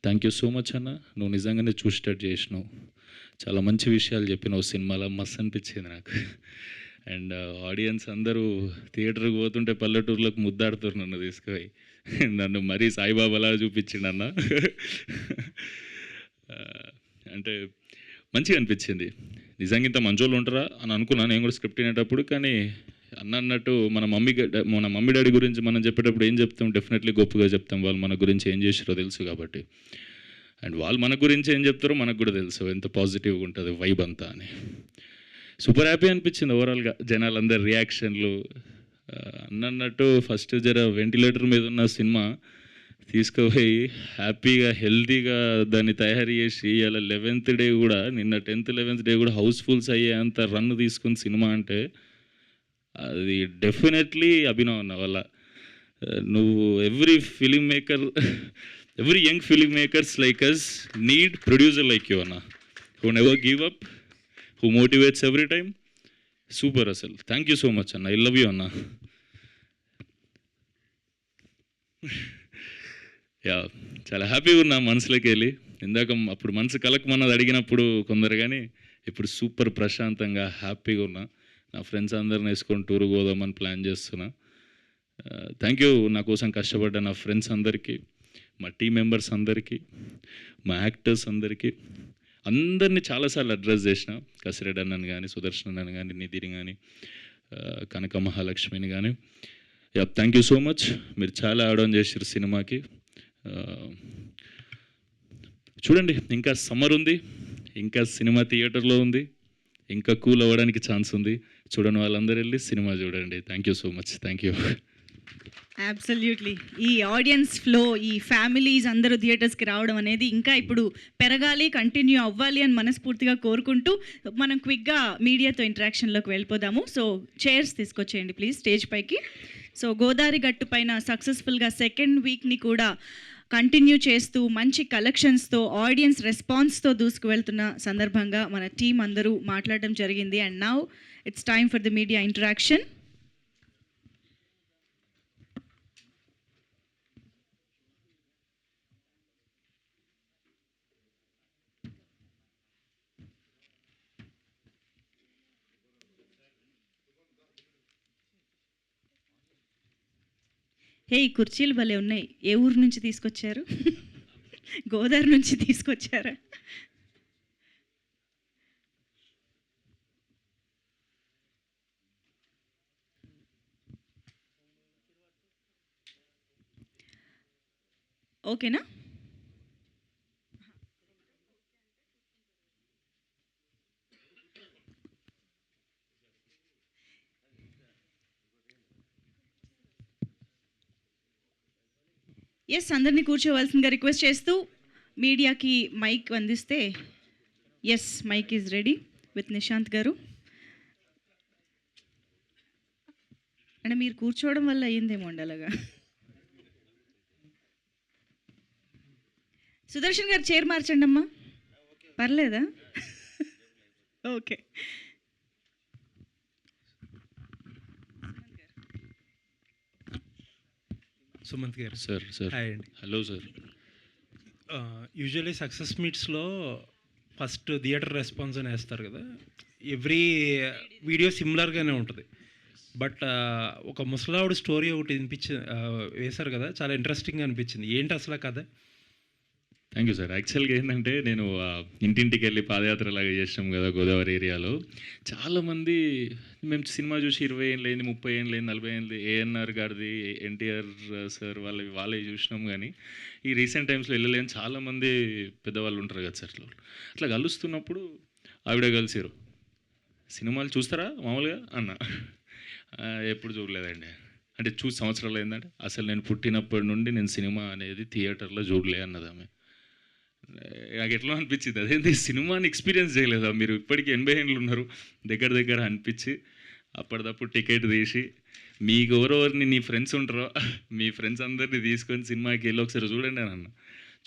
థ్యాంక్ యూ సో మచ్ అన్న, నువ్వు నిజంగానే చూసేటట్టు చేసినావు, చాలా మంచి విషయాలు చెప్పినావు సినిమాలో, మస్తు అనిపించింది నాకు. అండ్ ఆడియన్స్ అందరూ థియేటర్కి పోతుంటే పల్లెటూరులోకి ముద్దాడుతారు నన్ను తీసుకుపోయి, నన్ను మరీ సాయిబాబాలా చూపించిండు అన్న. అంటే మంచిగా అనిపించింది. నిజంగా ఇంత మంచోళ్ళు ఉంటారా అని అనుకున్నాను నేను కూడా స్క్రిప్ట్ వినేటప్పుడు. కానీ అన్నట్టు మన మమ్మీ డాడీ గురించి మనం చెప్పేటప్పుడు ఏం చెప్తాం, డెఫినెట్లీ గొప్పగా చెప్తాం, వాళ్ళు మన గురించి ఏం చేసారో తెలుసు కాబట్టి. అండ్ వాళ్ళు మన గురించి ఏం చెప్తారో మనకు కూడా తెలుసు ఎంత పాజిటివ్గా ఉంటుంది వైబ్ అంతా అని. సూపర్ హ్యాపీ అనిపించింది ఓవరాల్గా జనాలందరి రియాక్షన్లు. అన్నట్టు ఫస్ట్ జర వెంటిలేటర్ మీద ఉన్న సినిమా తీసుకుపోయి హ్యాపీగా హెల్తీగా దాన్ని తయారు చేసి ఇలా 11th డే కూడా, నిన్న 10th 11th డే కూడా హౌస్ఫుల్స్ అయ్యే అంత రన్ తీసుకున్న సినిమా అంటే అది డెఫినెట్లీ అభినవ్ అన్న వల్ల. నువ్వు every young film makers like us need producer like you అన్న, who never give up, who motivates every time. Super అసలు. థ్యాంక్ యూ సో మచ్ అన్న. ఐ లవ్ యూ అన్న. యా, చాలా హ్యాపీగా ఉన్నా మనసులోకి వెళ్ళి. ఇందాక అప్పుడు మనసు కలకమన్నది అడిగినప్పుడు కొందరు, కానీ ఇప్పుడు సూపర్ ప్రశాంతంగా హ్యాపీగా ఉన్నా. నా ఫ్రెండ్స్ అందరిని వేసుకొని టూర్ పోదామని ప్లాన్ చేస్తున్నా. థ్యాంక్ యూ నా కోసం కష్టపడ్డ నా ఫ్రెండ్స్ అందరికీ, మా టీం మెంబర్స్ అందరికీ, మా యాక్టర్స్ అందరికీ, అందరినీ చాలాసార్లు అడ్రస్ చేసిన. కసిరెడ్డి అన్నని కానీ, సుదర్శన్ అన్నని కానీ, నిధిని కానీ, కనక మహాలక్ష్మిని కానీ. Yeah, thank you so much. మీరు చాలా యాడ్ ఆన్ చేసారు సినిమాకి. చూడండి, ఇంకా సమ్మర్ ఉంది, ఇంకా సినిమా థియేటర్లో ఉంది, ఇంకా కూల్ అవ్వడానికి ఛాన్స్ ఉంది. చూడని వాళ్ళందరూ వెళ్ళి సినిమా చూడండి. Thank you so much. Thank you. Absolutely. ఈ ఆడియన్స్ ఫ్లో, ఈ ఫ్యామిలీస్ అందరూ థియేటర్స్కి రావడం అనేది ఇంకా ఇప్పుడు పెరగాలి, కంటిన్యూ అవ్వాలి అని మనస్ఫూర్తిగా కోరుకుంటూ మనం క్విక్గా మీడియాతో ఇంటరాక్షన్లోకి వెళ్ళిపోదాము. సో చైర్స్ తీసుకొచ్చేయండి ప్లీజ్ స్టేజ్ పైకి. సో గోదావరి గట్టు పైన సక్సెస్ఫుల్గా 2nd వీక్ని కూడా కంటిన్యూ చేస్తూ మంచి కలెక్షన్స్తో, ఆడియన్స్ రెస్పాన్స్తో దూసుకువెళ్తున్న సందర్భంగా మన టీం అందరూ మాట్లాడడం జరిగింది. And now it's time for the media interaction. Hey, ఈ కుర్చీలు భలే ఉన్నాయి. ఏ ఊరు నుంచి తీసుకొచ్చారు? గోదావరి నుంచి తీసుకొచ్చారా? ఓకేనా? ఎస్, అందరినీ కూర్చోవలసిందిగా రిక్వెస్ట్ చేస్తూ మీడియాకి మైక్ అందిస్తే. Yes, mic is ready with Nishant గారు. అంటే మీరు కూర్చోవడం వల్ల అయ్యిందేమో అండి అలాగా. సుదర్శన్ గారు చైర్ మార్చండి అమ్మా. పర్లేదా? ఓకే. సుమంత్ గారు. సార్ హాయ్ అండి. Hello sir. యూజువల్లీ సక్సెస్ మీట్స్లో ఫస్ట్ థియేటర్ రెస్పాన్స్ అని వేస్తారు కదా. ఎవ్రీ వీడియో సిమిలర్గానే ఉంటుంది. బట్ ఒక ముసలావిడ స్టోరీ ఒకటి వేశారు కదా, చాలా ఇంట్రెస్టింగ్గా అనిపించింది. ఏంటి అసలు కథ? Thank you sir. యాక్చువల్గా ఏంటంటే నేను ఇంటింటికి వెళ్ళి పాదయాత్ర లాగా చేసినాం కదా గోదావరి ఏరియాలో. చాలామంది మేము సినిమా చూసి 20 ఏళ్ళు అయింది, 30 ఏళ్ళు అయింది, 40 ఏళ్ళు, ఏఎన్ఆర్ గారిది, ఎన్టీఆర్ సార్ వాళ్ళే చూసినాం. కానీ ఈ రీసెంట్ టైమ్స్లో వెళ్ళలేని చాలామంది పెద్దవాళ్ళు ఉంటారు కదా సార్. అట్లా కలుస్తున్నప్పుడు ఆవిడ కలిసిరు. సినిమాలు చూస్తారా మామూలుగా అన్న. ఎప్పుడు చూడలేదండి. అంటే చూసి సంవత్సరాలు అయిందంటే అసలు నేను పుట్టినప్పటి నుండి నేను సినిమా అనేది థియేటర్లో చూడలే అన్నది ఆమె. నాకు ఎట్లా అనిపించింది, అదేంటి సినిమాని ఎక్స్పీరియన్స్ చేయలేదా మీరు, ఇప్పటికీ 80 ఏళ్ళు ఉన్నారు దగ్గర అనిపించి అప్పటిదప్పుడు టికెట్ తీసి మీకు ఎవరెవరిని నీ ఫ్రెండ్స్ ఉంటారో మీ ఫ్రెండ్స్ అందరినీ తీసుకొని సినిమాకి వెళ్ళి ఒకసారి చూడండి అని అన్న.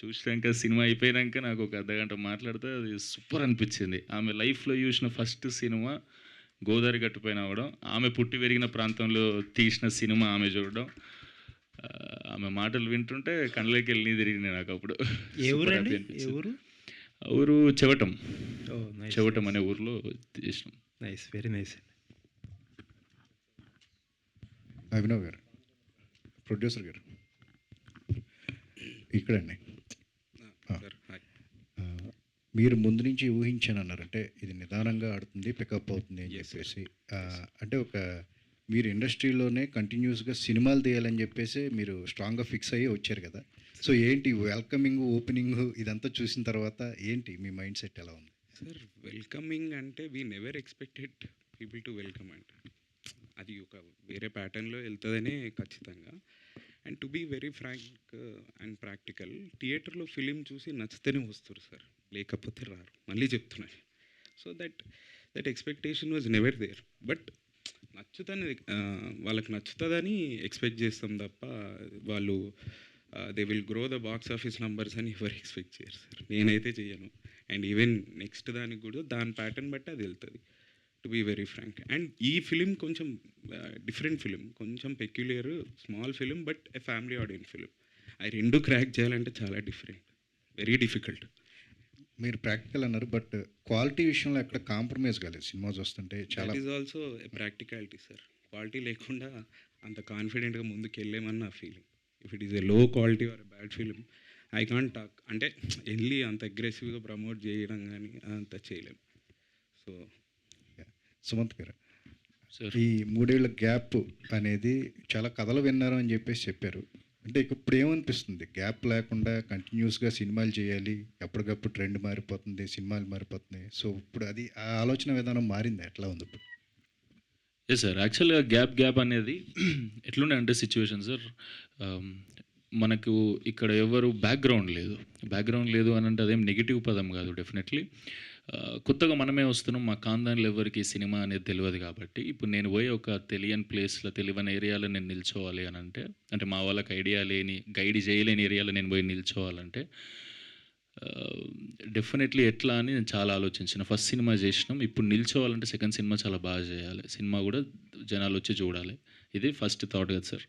చూసినాక సినిమా అయిపోయాక నాకు ఒక అర్ధగంట మాట్లాడితే అది సూపర్ అనిపించింది. ఆమె లైఫ్లో చూసిన ఫస్ట్ సినిమా గోదావరి గట్టు పైన అవ్వడం, ఆమె పుట్టి పెరిగిన ప్రాంతంలో తీసిన సినిమా ఆమె చూడడం, ఆమె మాటలు వింటుంటే కళ్ళకి వెళ్ళి తిరిగింది నాకు అప్పుడు. ఊరు చెవటం. చెవటం అనే ఊర్లో చేసినాం. Nice, very nice. అభినవ్ గారు, ప్రొడ్యూసర్ గారు ఇక్కడండి. మీరు ముందు నుంచి ఊహించాను అన్నారంటే ఇది నిదానంగా ఆడుతుంది, పికప్ అవుతుంది అని చెప్పేసి. అంటే ఒక మీరు ఇండస్ట్రీలోనే కంటిన్యూస్గా సినిమాలు తీయాలని చెప్పేసి మీరు స్ట్రాంగ్గా ఫిక్స్ అయ్యి వచ్చారు కదా. సో ఏంటి వెల్కమింగ్, ఓపెనింగ్ ఇదంతా చూసిన తర్వాత ఏంటి మీ మైండ్ సెట్ ఎలా ఉంది? సార్ వెల్కమింగ్ అంటే we never expected people to welcome అంటే అది ఒక వేరే ప్యాటర్న్లో వెళ్తుందనే ఖచ్చితంగా. And to be very frank and practical, థియేటర్లో ఫిలిం చూసి నచ్చితేనే వస్తారు సార్, లేకపోతే రారు. మళ్ళీ చెప్తున్నాను. So that expectation was never there. But నచ్చుతుంది, వాళ్ళకి నచ్చుతుందని ఎక్స్పెక్ట్ చేస్తాం తప్ప వాళ్ళు they will grow the box office numbers అని ఎవరు ఎక్స్పెక్ట్ చేయరు సార్. నేనైతే చేయను. అండ్ ఈవెన్ నెక్స్ట్ దానికి కూడా దాని ప్యాటర్న్ బట్టి అది వెళ్తుంది, to be very frank. And ఈ ఫిలిం కొంచెం డిఫరెంట్ ఫిలిం, కొంచెం peculiar, small film, but a family audience film. అవి రెండు క్రాక్ చేయాలంటే చాలా డిఫరెంట్, వెరీ డిఫికల్ట్. మీరు ప్రాక్టికల్ అన్నారు, బట్ క్వాలిటీ విషయంలో ఎక్కడ కాంప్రమైజ్ కాలేదు సినిమా చూస్తుంటే చాలా. That is also a practicality sir. Quality లేకుండా అంత కాన్ఫిడెంట్గా ముందుకు వెళ్ళేమని నా feeling. If it is a low quality or a bad film I can't talk. అంటే వెళ్ళి అంత అగ్రెసివ్గా ప్రమోట్ చేయడం కానీ అంత చేయలేము. సో సుమంత్ గారు, ఈ 3 ఏళ్ల గ్యాప్ అనేది చాలా కథలు విన్నారు అని చెప్పారు. అంటే ఇప్పుడు ఏమనిపిస్తుంది, గ్యాప్ లేకుండా కంటిన్యూస్గా సినిమాలు చేయాలి, ఎప్పటికప్పుడు ట్రెండ్ మారిపోతుంది, సినిమాలు మారిపోతున్నాయి. సో ఇప్పుడు అది ఆ ఆలోచన విధానం మారింది, ఎట్లా ఉంది ఇప్పుడు? ఎస్ సార్, యాక్చువల్గా గ్యాప్ అనేది ఎట్లుండే అంటే సిచ్యువేషన్ సార్, మనకు ఇక్కడ ఎవరు బ్యాక్గ్రౌండ్ లేదు అని అంటే అదేం నెగిటివ్ పదం కాదు. డెఫినెట్లీ కొత్తగా మనమే వస్తున్నాం, మా ఖాందాన్లో ఎవరికి సినిమా అనేది తెలియదు కాబట్టి ఇప్పుడు నేను పోయి ఒక తెలియని ప్లేస్లో, తెలియని ఏరియాలో నేను నిల్చోవాలి అని అంటే మా వాళ్ళకి ఐడియా లేని, గైడ్ చేయలేని ఏరియాలో నేను పోయి నిల్చోవాలంటే డెఫినెట్లీ ఎట్లా అని నేను చాలా ఆలోచించిన. ఫస్ట్ సినిమా చేసినాం, ఇప్పుడు నిల్చోవాలంటే సెకండ్ సినిమా చాలా బాగా చేయాలి, సినిమా కూడా జనాలు వచ్చి చూడాలి. ఇది ఫస్ట్ థాట్ కదా సార్.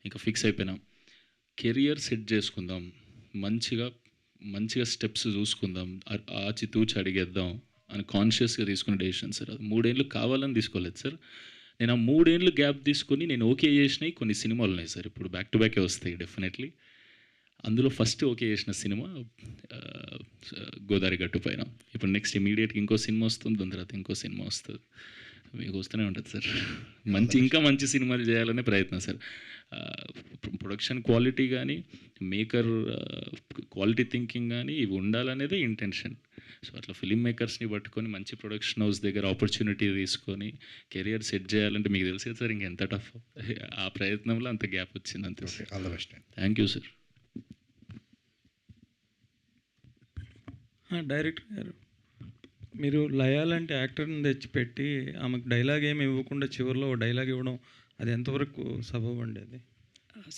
ఇంకా ఫిక్స్ అయిపోయినాం, కెరియర్ సెట్ చేసుకుందాం, మంచిగా స్టెప్స్ చూసుకుందాం, ఆచితూచి అడిగేద్దాం అని కాన్షియస్గా తీసుకునే డెసిషన్ సార్. అది 3 ఏళ్ళు కావాలని తీసుకోలేదు సార్. నేను ఆ 3 ఏళ్ళు గ్యాప్ తీసుకొని నేను ఓకే చేసినాయి కొన్ని సినిమాలు ఉన్నాయి సార్, ఇప్పుడు బ్యాక్ టు బ్యాకే వస్తాయి డెఫినెట్లీ. అందులో ఫస్ట్ ఓకే చేసిన సినిమా గోదావరి గట్టు పైన. ఇప్పుడు నెక్స్ట్ ఇమీడియట్గా ఇంకో సినిమా వస్తుంది, దాని తర్వాత ఇంకో సినిమా వస్తుంది, మీకు వస్తూనే ఉంటుంది సార్. ఇంకా మంచి సినిమాలు చేయాలనే ప్రయత్నం సార్. ప్రొడక్షన్ క్వాలిటీ కానీ, మేకర్ క్వాలిటీ థింకింగ్ కానీ ఇవి ఉండాలనేదే ఇంటెన్షన్. సో అట్లా ఫిలిం మేకర్స్ని పట్టుకొని మంచి ప్రొడక్షన్ హౌస్ దగ్గర ఆపర్చునిటీ తీసుకొని కెరియర్ సెట్ చేయాలంటే మీకు తెలిసే సార్ ఇంకెంత టఫ్. ఆ ప్రయత్నంలో అంత గ్యాప్ వచ్చింది అంతే sir. All the best. Thank you sir. Director గారు, మీరు లయాలంటే యాక్టర్ని తెచ్చిపెట్టి ఆమెకు డైలాగ్ ఏమి ఇవ్వకుండా చివరిలో డైలాగ్ ఇవ్వడం, అది ఎంతవరకు సబబు అండి? అది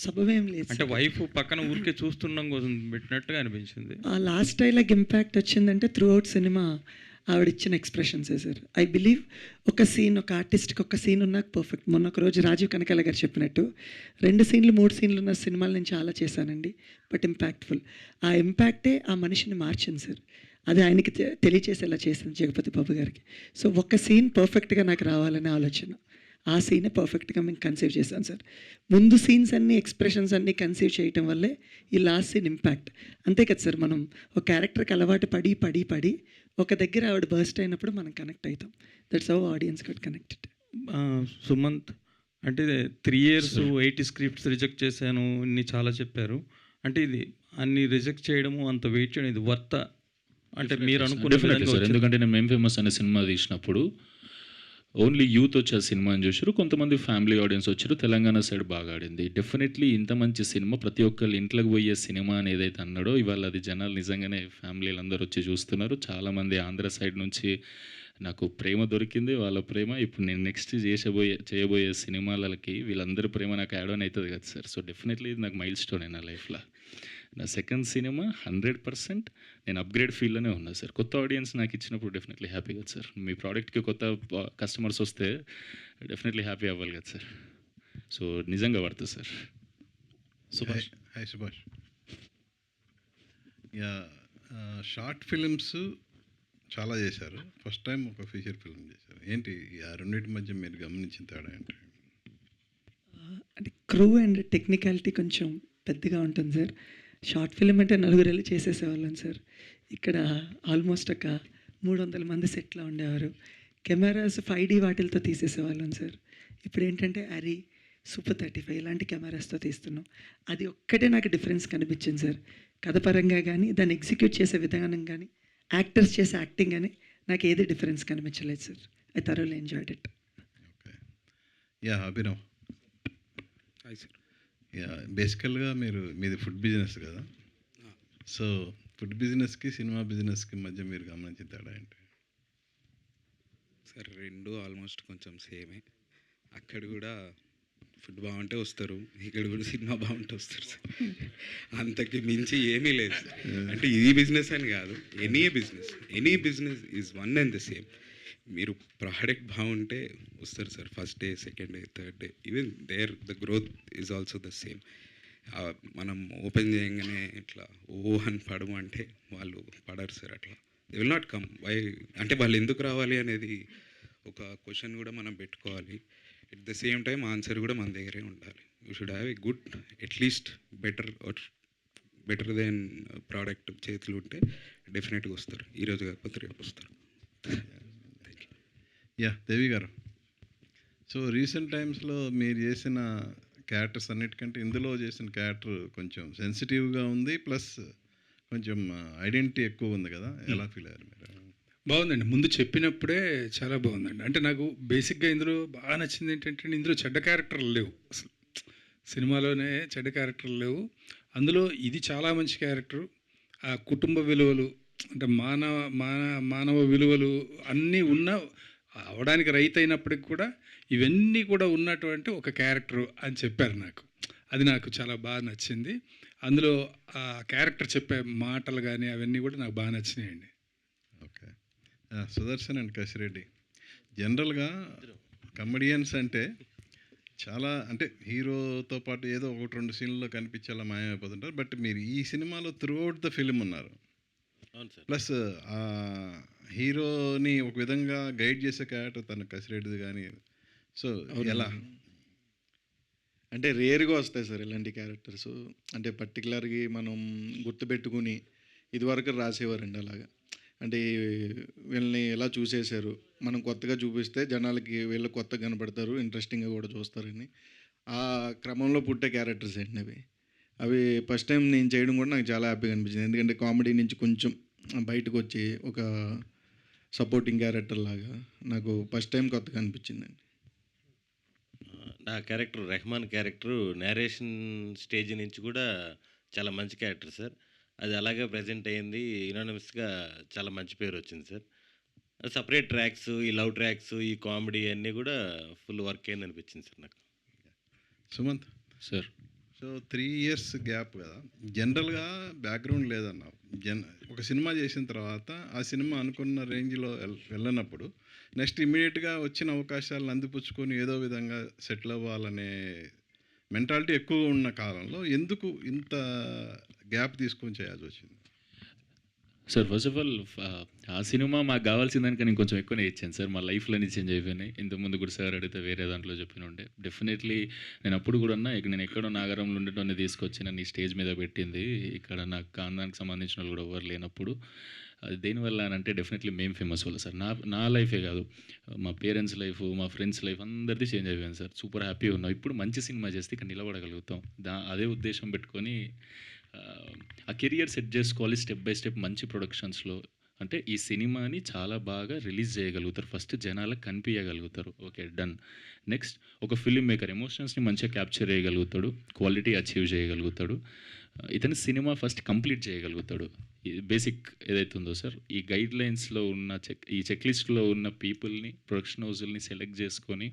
సబబేం లేదు అంటే వైఫ్ పక్కన ఊరికే చూస్తుండడం కోసం పెట్టినట్టుగా అనిపించింది. ఆ లాస్ట్ డైలాగ్ ఇంపాక్ట్ వచ్చిందంటే త్రూ అవుట్ సినిమా ఆవిడ ఇచ్చిన ఎక్స్ప్రెషన్సే సార్. ఐ బిలీవ్ ఒక సీన్, ఒక ఆర్టిస్ట్కి ఒక సీన్ ఉన్నాక పర్ఫెక్ట్. మొన్న ఒక రోజు రాజీవ్ కనకాల గారు చెప్పినట్టు 2 సీన్లు 3 సీన్లు ఉన్న సినిమాలు నేను చాలా చేశానండి, బట్ ఇంపాక్ట్ఫుల్. ఆ ఇంపాక్టే ఆ మనిషిని మార్చింది సార్. అది ఆయనకి తెలియచేసేలా చేసింది జగపతి బాబు గారికి. సో ఒక సీన్ పర్ఫెక్ట్గా నాకు రావాలనే ఆలోచన, ఆ సీనే పర్ఫెక్ట్గా మేము కన్సీవ్ చేశాను సార్. ముందు సీన్స్ అన్నీ, ఎక్స్ప్రెషన్స్ అన్నీ కన్సీవ్ చేయటం వల్లే ఈ లాస్ట్ సీన్ ఇంపాక్ట్. అంతే కదా సార్, మనం ఒక క్యారెక్టర్కి అలవాటు పడి ఒక దగ్గర ఆవిడ బర్స్ట్ అయినప్పుడు మనం కనెక్ట్ అవుతాం. That's how audience got connected. Sumanth, అంటే 3 years 80 స్క్రిప్ట్స్ రిజెక్ట్ చేశాను ఇన్ని చాలా చెప్పారు. అంటే ఇది అన్ని రిజెక్ట్ చేయడము, అంత వెయిట్ చేయడం, ఇది వర్త అంటే మీరు అనుకునే డెఫినెట్లీ సార్. ఎందుకంటే నేను మేం ఫేమస్ అనే సినిమా తీసినప్పుడు ఓన్లీ యూత్ వచ్చే సినిమాని చూసారు, కొంతమంది ఫ్యామిలీ ఆడియన్స్ వచ్చారు, తెలంగాణ సైడ్ బాగా ఆడింది. డెఫినెట్లీ ఇంత మంచి సినిమా, ప్రతి ఒక్కళ్ళు ఇంట్లోకి పోయే సినిమా అని ఏదైతే అన్నాడో ఇవాళ అది జనాలు నిజంగానే ఫ్యామిలీలు అందరూ వచ్చి చూస్తున్నారు. చాలామంది ఆంధ్ర సైడ్ నుంచి నాకు ప్రేమ దొరికింది, వాళ్ళ ప్రేమ ఇప్పుడు నేను నెక్స్ట్ చేయబోయే సినిమాలకి వీళ్ళందరి ప్రేమ నాకు యాడ్ ఆన్ అవుతుంది కదా సార్. సో డెఫినెట్లీ ఇది నాకు మైల్ స్టోన్ నా లైఫ్లో. నా సెకండ్ సినిమా 100% నేను అప్గ్రేడ్ ఫీల్డ్లోనే ఉన్నా సార్. కొత్త ఆడియన్స్ నాకు ఇచ్చినప్పుడు డెఫినెట్లీ హ్యాపీ కదా సార్. మీ ప్రోడక్ట్కి కొత్త కస్టమర్స్ వస్తే డెఫినెట్లీ హ్యాపీ అవ్వాలి కదా సార్. సో నిజంగా పడుతుంది sir. Subhash. Hi Subhash. Yeah, short films చాలా చేశారు, ఫస్ట్ టైం ఒక ఫీచర్ ఫిల్మ్ చేశారు. ఏంటి ఆ రెండింటి మధ్య మీరు గమనించిన తేడా ఏంటి? అంటే క్రూ అండ్ టెక్నికాలిటీ కొంచెం పెద్దగా ఉంటుంది సార్. షార్ట్ ఫిల్మ్ అంటే 4 వెళ్ళి చేసేసేవాళ్ళం సార్. ఇక్కడ ఆల్మోస్ట్ ఒక 300 మంది సెట్లో ఉండేవారు. కెమెరాస్ 5D వాటిలతో తీసేసేవాళ్ళం సార్. ఇప్పుడు ఏంటంటే సూపర్ 35 ఇలాంటి కెమెరాస్తో తీస్తున్నాం. అది ఒక్కటే నాకు డిఫరెన్స్ కనిపించింది సార్. కథ పరంగా కానీ, దాన్ని ఎగ్జిక్యూట్ చేసే విధానం కానీ, యాక్టర్స్ చేసే యాక్టింగ్ కానీ నాకు ఏది డిఫరెన్స్ కనిపించలేదు sir. I thoroughly enjoyed it. Yeah Abhinav. Hi sir. Yeah బేసికల్గా మీది ఫుడ్ బిజినెస్ కదా, సో ఫుడ్ బిజినెస్కి సినిమా బిజినెస్కి మధ్య మీరు గమనించిన తేడా ఏంటి? సార్ రెండు ఆల్మోస్ట్ కొంచెం సేమే. అక్కడ కూడా ఫుడ్ బాగుంటే వస్తారు, ఇక్కడ కూడా సినిమా బాగుంటే వస్తారు సార్. అంతకి మించి ఏమీ లేదు సార్. అంటే ఈ బిజినెస్ అని కాదు, any business is one and the same. మీరు ప్రోడక్ట్ బాగుంటే వస్తారు sir. First day, second day, third day, even the growth is also the same. మనం ఓపెన్ చేయగానే ఇట్లా అని పడము అంటే వాళ్ళు పడరు సార్. అట్లా they will not come. Why అంటే వాళ్ళు ఎందుకు రావాలి అనేది ఒక క్వశ్చన్ కూడా మనం పెట్టుకోవాలి. At the same time answer కూడా మన దగ్గరే ఉండాలి. You should have a good, at least better then product చేతులు ఉంటే డెఫినెట్గా వస్తారు. ఈరోజు కాకపోతే రేపు వస్తారు. యా దేవి గారు. సో రీసెంట్ టైమ్స్లో మీరు చేసిన క్యారెక్టర్స్ అన్నిటికంటే ఇందులో చేసిన క్యారెక్టర్ కొంచెం సెన్సిటివ్గా ఉంది, ప్లస్ కొంచెం ఐడెంటిటీ ఎక్కువ ఉంది కదా, ఎలా ఫీల్ అయ్యారు మీరు? బాగుందండి. ముందు చెప్పినప్పుడే చాలా బాగుందండి. అంటే నాకు బేసిక్గా ఇందులో బాగా నచ్చింది ఏంటంటే, ఇందులో చెడ్డ క్యారెక్టర్లు లేవు అసలు. సినిమాలోనే చెడ్డ క్యారెక్టర్లు లేవు. అందులో ఇది చాలా మంచి క్యారెక్టరు. ఆ కుటుంబ విలువలు, అంటే మానవ విలువలు అన్నీ అవడానికి రైతు అయినప్పటికి కూడా ఇవన్నీ కూడా ఉన్నటువంటి ఒక క్యారెక్టరు అని చెప్పారు నాకు. అది నాకు చాలా బాగా నచ్చింది. అందులో ఆ క్యారెక్టర్ చెప్పే మాటలు కానీ అవన్నీ కూడా నాకు బాగా నచ్చినాయండి. ఓకే. సుదర్శన్ అండ్ కసిరెడ్డి, జనరల్గా కమెడియన్స్ అంటే చాలా, అంటే హీరోతో పాటు ఏదో ఒకటి రెండు సీన్లలో కనిపించేలా మాయమైపోతుంటారు. బట్ మీరు ఈ సినిమాలో త్రూ అవుట్ ద ఫిలిం ఉన్నారు. ప్లస్ ఆ హీరోని ఒక విధంగా గైడ్ చేసే క్యారెక్టర్ తన కసిరెడ్డిది కానీ, సో ఎలా? అంటే రేర్గా వస్తాయి సార్ ఇలాంటి క్యారెక్టర్స్. అంటే పర్టికులర్గా మనం గుర్తుపెట్టుకుని ఇదివరకు రాసేవారండి అలాగా. అంటే వీళ్ళని ఎలా చూసేశారు, మనం కొత్తగా చూపిస్తే జనాలకి వీళ్ళు కొత్తగా కనపడతారు, ఇంట్రెస్టింగ్గా కూడా చూస్తారని ఆ క్రమంలో పుట్టే క్యారెక్టర్స్ అండి అవి. అవి ఫస్ట్ టైం నేను చేయడం కూడా నాకు చాలా హ్యాపీగా అనిపించింది. ఎందుకంటే కామెడీ నుంచి కొంచెం బయటకు వచ్చి ఒక సపోర్టింగ్ క్యారెక్టర్ లాగా నాకు ఫస్ట్ టైం కొత్తగా అనిపించిందండి. నా character Rahman character narration stage నుంచి కూడా చాలా మంచి క్యారెక్టర్ సార్. అది అలాగే ప్రజెంట్ అయ్యింది, యునానిమస్గా చాలా మంచి పేరు వచ్చింది సార్. సపరేట్ ట్రాక్స్, ఈ లవ్ ట్రాక్స్, ఈ కామెడీ అన్నీ కూడా ఫుల్ వర్క్ అయింది అనిపించింది సార్ నాకు. Sumanth sir. So 3 years gap కదా, జనరల్గా బ్యాక్గ్రౌండ్ లేదన్నావు. ఒక సినిమా చేసిన తర్వాత ఆ సినిమా అనుకున్న రేంజ్లో వెళ్ళనప్పుడు నెక్స్ట్ ఇమీడియట్గా వచ్చిన అవకాశాలను అందిపుచ్చుకొని ఏదో విధంగా సెటిల్ అవ్వాలనే మెంటాలిటీ ఎక్కువ ఉన్న కాలంలో ఎందుకు ఇంత గ్యాప్ తీసుకొని చేయాల్సి వచ్చింది? సార్ ఫస్ట్ ఆఫ్ ఆల్ ఆ సినిమా మాకు కావాల్సిన దానికన్నా ఇంకొంచెం ఎక్కువనే ఇచ్చాను సార్. మా లైఫ్లోనే చేంజ్ అయిపోయినాయి. ఇంతకుముందు కూడా సార్ అడిగితే వేరే దాంట్లో చెప్పిన ఉండే డెఫినెట్లీ నేను అప్పుడు కూడా నేను ఎక్కడో నాగరంలో ఉండేటోనే తీసుకొచ్చి నన్ను ఈ స్టేజ్ మీద పెట్టింది. ఇక్కడ నాకు దానికి సంబంధించిన వాళ్ళు కూడా ఎవరు లేనప్పుడు అది దేనివల్ల అని అంటే డెఫినెట్లీ మేము ఫేమస్ వల్ల సార్. నా లైఫే కాదు, మా పేరెంట్స్ లైఫ్, మా ఫ్రెండ్స్ లైఫ్ అందరిది చేంజ్ అయిపోయింది సార్. సూపర్ హ్యాపీగా ఉన్నాం. ఇప్పుడు మంచి సినిమా చేస్తే ఇక్కడ నిలబడగలుగుతాం. అదే ఉద్దేశం పెట్టుకొని ఆ కెరియర్ సెట్ చేసుకోవాలి స్టెప్ బై స్టెప్ మంచి ప్రొడక్షన్స్లో. అంటే ఈ సినిమాని చాలా బాగా రిలీజ్ చేయగలుగుతారు, ఫస్ట్ జనాలకు కనిపించగలుగుతారు. Okay done. నెక్స్ట్ ఒక ఫిల్మ్ మేకర్ ఎమోషన్స్ని మంచిగా క్యాప్చర్ చేయగలుగుతాడు, క్వాలిటీ అచీవ్ చేయగలుగుతాడు. ఇతని సినిమా ఫస్ట్ కంప్లీట్ చేయగలుగుతాడు. బేసిక్ ఏదైతే ఉందో సార్, ఈ గైడ్ లైన్స్లో ఉన్న ఈ చెక్ లిస్ట్లో ఉన్న పీపుల్ని, ప్రొడక్షన్ హౌజుల్ని సెలెక్ట్ చేసుకొని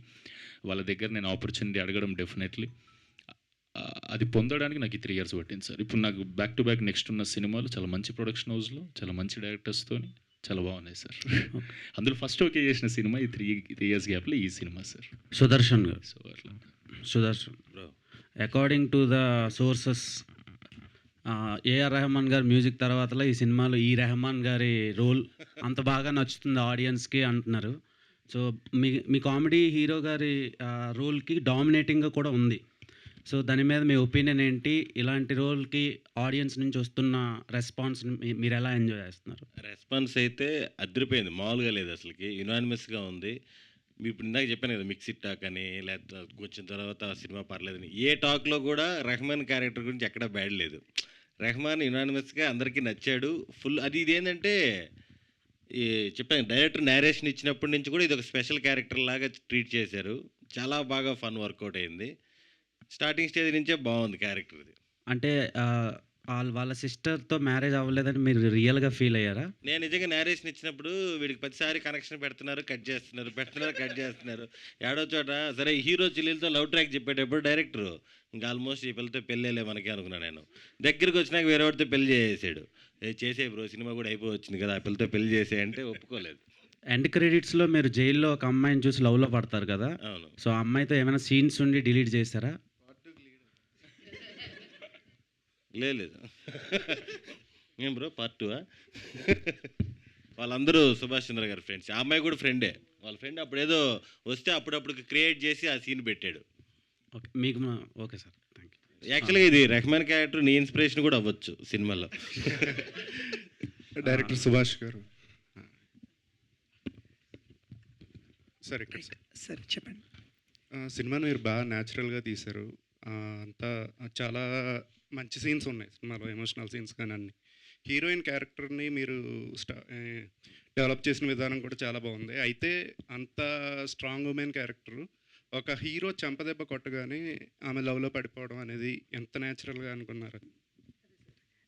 వాళ్ళ దగ్గర నేను ఆపర్చునిటీ అడగడం డెఫినెట్లీ అది పొందడానికి నాకు 3 years పట్టింది సార్. ఇప్పుడు నాకు బ్యాక్ టు బ్యాక్ నెక్స్ట్ ఉన్న సినిమాలు చాలా మంచి ప్రొడక్షన్ హౌస్లో, చాలా మంచి డైరెక్టర్స్తో చాలా బాగున్నాయి సార్. అందులో ఫస్ట్ ఓకే చేసిన సినిమా ఈ 3 years గ్యాప్లో ఈ సినిమా సార్. సుదర్శన్ గారు. సో అట్లా Sudarshan, according to the sources AR Rahman గారి మ్యూజిక్ తర్వాతలో ఈ సినిమాలో ఈ రెహమాన్ గారి రోల్ అంత బాగా నచ్చుతుంది ఆడియన్స్కి అంటున్నారు. సో మీ కామెడీ హీరో గారి రోల్కి డామినేటింగ్గా కూడా ఉంది. సో దాని మీద మీ ఒపీనియన్ ఏంటి? ఇలాంటి రోల్కి ఆడియన్స్ నుంచి వస్తున్న రెస్పాన్స్ మీరు ఎలా ఎంజాయ్ చేస్తున్నారు? రెస్పాన్స్ అయితే అదిరిపోయింది, మామూలుగా లేదు అసలుకి, యునానిమస్గా ఉంది. ఇప్పుడు ఇందాక చెప్పాను కదా మిక్సిడ్ టాక్ అని, లేకపోతే వచ్చిన తర్వాత సినిమా పర్లేదని. ఏ టాక్లో కూడా రెహమాన్ క్యారెక్టర్ గురించి ఎక్కడా బ్యాడ్ లేదు. రెహమాన్ యునానిమస్గా అందరికీ నచ్చాడు ఫుల్. అది ఇదేంటంటే ఈ చెప్పాను డైరెక్టర్ నేరేషన్ ఇచ్చినప్పటి నుంచి కూడా ఇది ఒక స్పెషల్ క్యారెక్టర్ లాగా ట్రీట్ చేశారు. చాలా బాగా ఫన్ వర్కౌట్ అయింది. స్టార్టింగ్ స్టేజ్ నుంచే బాగుంది క్యారెక్టర్ ఇది. అంటే వాళ్ళ సిస్టర్తో మ్యారేజ్ అవ్వలేదని మీరు రియల్గా ఫీల్ అయ్యారా? నేను నిజంగా నేరేషన్ ఇచ్చినప్పుడు వీడికి ప్రతిసారి కనెక్షన్ పెడుతున్నారు, కట్ చేస్తున్నారు. ఏడో చోట సరే హీరో చెల్లెలతో లవ్ ట్రాక్ చెప్పేటప్పుడు డైరెక్టర్ ఇంకా ఆల్మోస్ట్ ఈ పిల్లతో పెళ్ళేలే మనకి అనుకున్నాను. నేను దగ్గరికి వచ్చినాక వేరే వాడితో పెళ్లి చేసేసాడు. చేసే బ్రో సినిమా కూడా అయిపోవచ్చింది కదా, ఆ పిల్లతో పెళ్లి చేసేయంటే ఒప్పుకోలేదు. ఎండ్ క్రెడిట్స్లో మీరు జైల్లో ఒక అమ్మాయిని చూసి లవ్లో పడతారు కదా, అవును. సో ఆ అమ్మాయితో ఏమైనా సీన్స్ ఉండి డిలీట్ చేశారా? లేదు ఏం బ్రో పార్ట్ 2 వాళ్ళందరూ సుభాష్ చంద్ర గారి ఫ్రెండ్స్. ఆ అమ్మాయి కూడా ఫ్రెండే. వాళ్ళ ఫ్రెండ్ అప్పుడు ఏదో వస్తే అప్పుడప్పుడు క్రియేట్ చేసి ఆ సీన్ పెట్టాడు. ఓకే మీకు ఓకే సార్, థ్యాంక్ యూ. యాక్చువల్గా ఇది రెహమాన్ క్యారెక్టర్ నీ ఇన్స్పిరేషన్ కూడా అవ్వచ్చు సినిమాలో. డైరెక్టర్ సుభాష్ గారు సరే సరే చెప్పండి. సినిమాను మీరు బాగా న్యాచురల్గా తీశారు. అంతా చాలా మంచి సీన్స్ ఉన్నాయి సినిమాలో, ఎమోషనల్ సీన్స్ కానీ అన్ని. హీరోయిన్ క్యారెక్టర్ని మీరు డెవలప్ చేసిన విధానం కూడా చాలా బాగుంది. అయితే అంత స్ట్రాంగ్ ఉమెన్ క్యారెక్టర్ ఒక హీరో చెంపదెబ్బ కొట్టగానే ఆమె లవ్లో పడిపోవడం అనేది ఎంత న్యాచురల్గా అనుకున్నారు?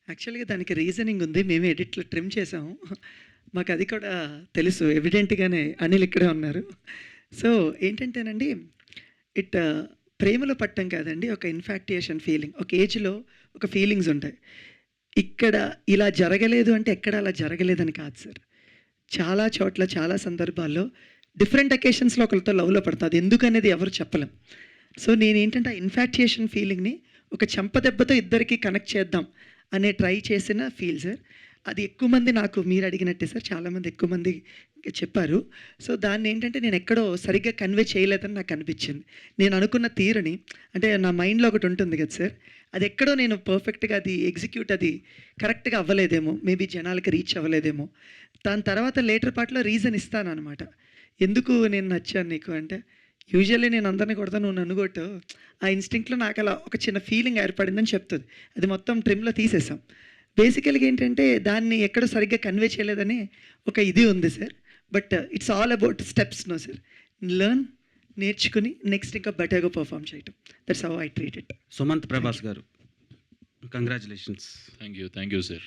యాక్చువల్గా దానికి రీజనింగ్ ఉంది. మేము ఎడిట్లో ట్రిమ్ చేసాము, మాకు అది కూడా తెలుసు. ఎవిడెంట్గానే అనిల్ ఇక్కడే ఉన్నారు. సో ఏంటంటేనండి, ప్రేమలో పట్టం కాదండి, ఒక ఇన్ఫాక్టియేషన్ ఫీలింగ్. ఒక ఏజ్లో ఒక ఫీలింగ్స్ ఉంటాయి. ఇక్కడ ఇలా జరగలేదు అంటే ఎక్కడ అలా జరగలేదని కాదు సార్. చాలా చోట్ల చాలా సందర్భాల్లో డిఫరెంట్ అకేషన్స్లో ఒకరితో లవ్లో పడతాం. అది ఎందుకు అనేది ఎవరు చెప్పలేం. సో నేనేంటంటే ఆ ఇన్ఫాక్టియేషన్ ఫీలింగ్ని ఒక చెంపదెబ్బతో ఇద్దరికి కనెక్ట్ చేద్దాం అనే ట్రై చేసిన ఫీల్ సార్. అది ఎక్కువ మంది నాకు మీరు అడిగినట్టే సార్, చాలామంది ఎక్కువ మంది చెప్పారు. సో దాన్ని ఏంటంటే నేను ఎక్కడో సరిగ్గా కన్వే చేయలేదని నాకు అనిపించింది. నేను అనుకున్న తీరుని, అంటే నా మైండ్లో ఒకటి ఉంటుంది కదా సార్, అది ఎక్కడో నేను పర్ఫెక్ట్గా అది ఎగ్జిక్యూట్ అది కరెక్ట్గా అవ్వలేదేమో, మేబీ జనాలకి రీచ్ అవ్వలేదేమో. దాని తర్వాత లేటర్ పార్ట్లో రీజన్ ఇస్తాను అనమాట, ఎందుకు నేను నచ్చాను నీకు అంటే. యూజువల్లీ నేను అందరినీ కొడతాను, నువ్వు నన్ను కొట్టు. ఆ ఇన్స్టింక్ట్లో నాకు అలా ఒక చిన్న ఫీలింగ్ ఏర్పడిందని చెప్తుంది. అది మొత్తం ట్రిమ్లో తీసేసాం. బేసికల్గా ఏంటంటే దాన్ని ఎక్కడో సరిగ్గా కన్వే చేయలేదని ఒక ఇది ఉంది sir. But it's all about steps no sir. Learn, నేర్చుకుని నెక్స్ట్ ఇంకా బెటర్గా పర్ఫామ్ చేయటం. That's how I treat it. Sumanth Prabhas గారు, కంగ్రాచులేషన్స్. Thank you sir.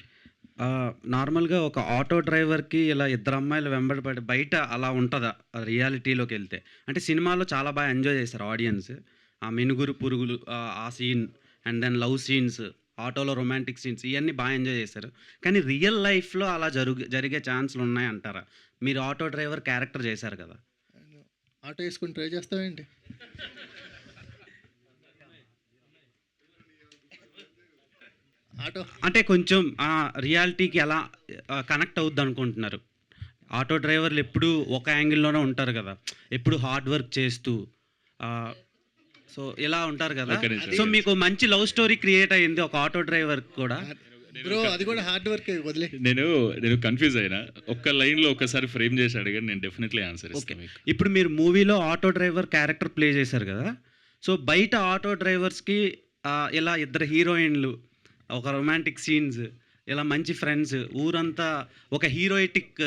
నార్మల్గా ఒక ఆటో డ్రైవర్కి ఇలా ఇద్దరు అమ్మాయిలు వెంబడిపడి బయట అలా ఉంటుందా రియాలిటీలోకి వెళ్తే? అంటే సినిమాలో చాలా బాగా ఎంజాయ్ చేశారు ఆడియన్స్, ఆ మినుగురు పురుగులు ఆ scene, and then love scenes, ఆటోలో రొమాంటిక్ సీన్స్, ఇవన్నీ బాగా ఎంజాయ్ చేశారు. కానీ రియల్ లైఫ్లో అలా జరిగే ఛాన్సులు ఉన్నాయి అంటారా? మీరు ఆటో డ్రైవర్ క్యారెక్టర్ చేశారు కదా. ఆటో వేసుకుని ట్రై చేస్తావేంటి? ఆటో అంటే కొంచెం రియాలిటీకి ఎలా కనెక్ట్ అవుద్ది అనుకుంటున్నారు? ఆటో డ్రైవర్లు ఎప్పుడు ఒక యాంగిల్లోనే ఉంటారు కదా, ఎప్పుడు హార్డ్ వర్క్ చేస్తూ, సో ఇలా ఉంటారు కదా. సో మీకు మంచి లవ్ స్టోరీ క్రియేట్ అయ్యింది ఒక ఆటో డ్రైవర్ కూడా. బ్రో అది కూడా హార్డ్ వర్క్ వదిలే. నేను కన్ఫ్యూజ్ అయినా, ఒక్క లైన్లో ఒక్కసారి ఫ్రేమ్ చేసి అడిగాను, నేను డెఫినెట్లీ ఆన్సర్ ఇస్తాను. ఇప్పుడు మీరు మూవీలో ఆటో డ్రైవర్ క్యారెక్టర్ ప్లే చేశారు కదా, సో బయట ఆటో డ్రైవర్స్కి ఇలా ఇద్దరు హీరోయిన్లు, ఒక రొమాంటిక్ సీన్స్, ఇలా మంచి ఫ్రెండ్స్, ఊరంతా ఒక హీరోయిటిక్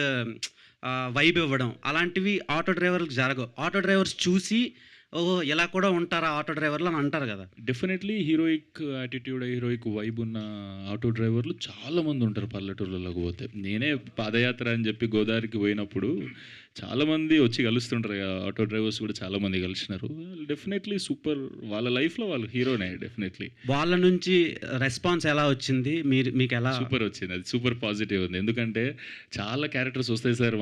వైబ్ ఇవ్వడం, అలాంటివి ఆటో డ్రైవర్లకు జరగవు. ఆటో డ్రైవర్స్ చూసి ఓహో ఇలా కూడా ఉంటారా ఆటో డ్రైవర్లు అని అంటారు కదా. Definitely heroic attitude, heroic vibe ఉన్న ఆటో డ్రైవర్లు చాలామంది ఉంటారు పల్లెటూర్లలోకి పోతే. నేనే పాదయాత్ర అని చెప్పి గోదావరికి పోయినప్పుడు చాలామంది వచ్చి కలుస్తుంటారు కదా, ఆటో డ్రైవర్స్ కూడా చాలామంది కలిసినారు. డెఫినెట్లీ సూపర్, వాళ్ళ లైఫ్లో వాళ్ళు హీరోనే. డెఫినెట్లీ వాళ్ళ నుంచి రెస్పాన్స్ ఎలా వచ్చింది? మీకు ఎలా? సూపర్ వచ్చింది, అది సూపర్ పాజిటివ్ ఉంది. ఎందుకంటే చాలా క్యారెక్టర్స్ వస్తాయి సార్.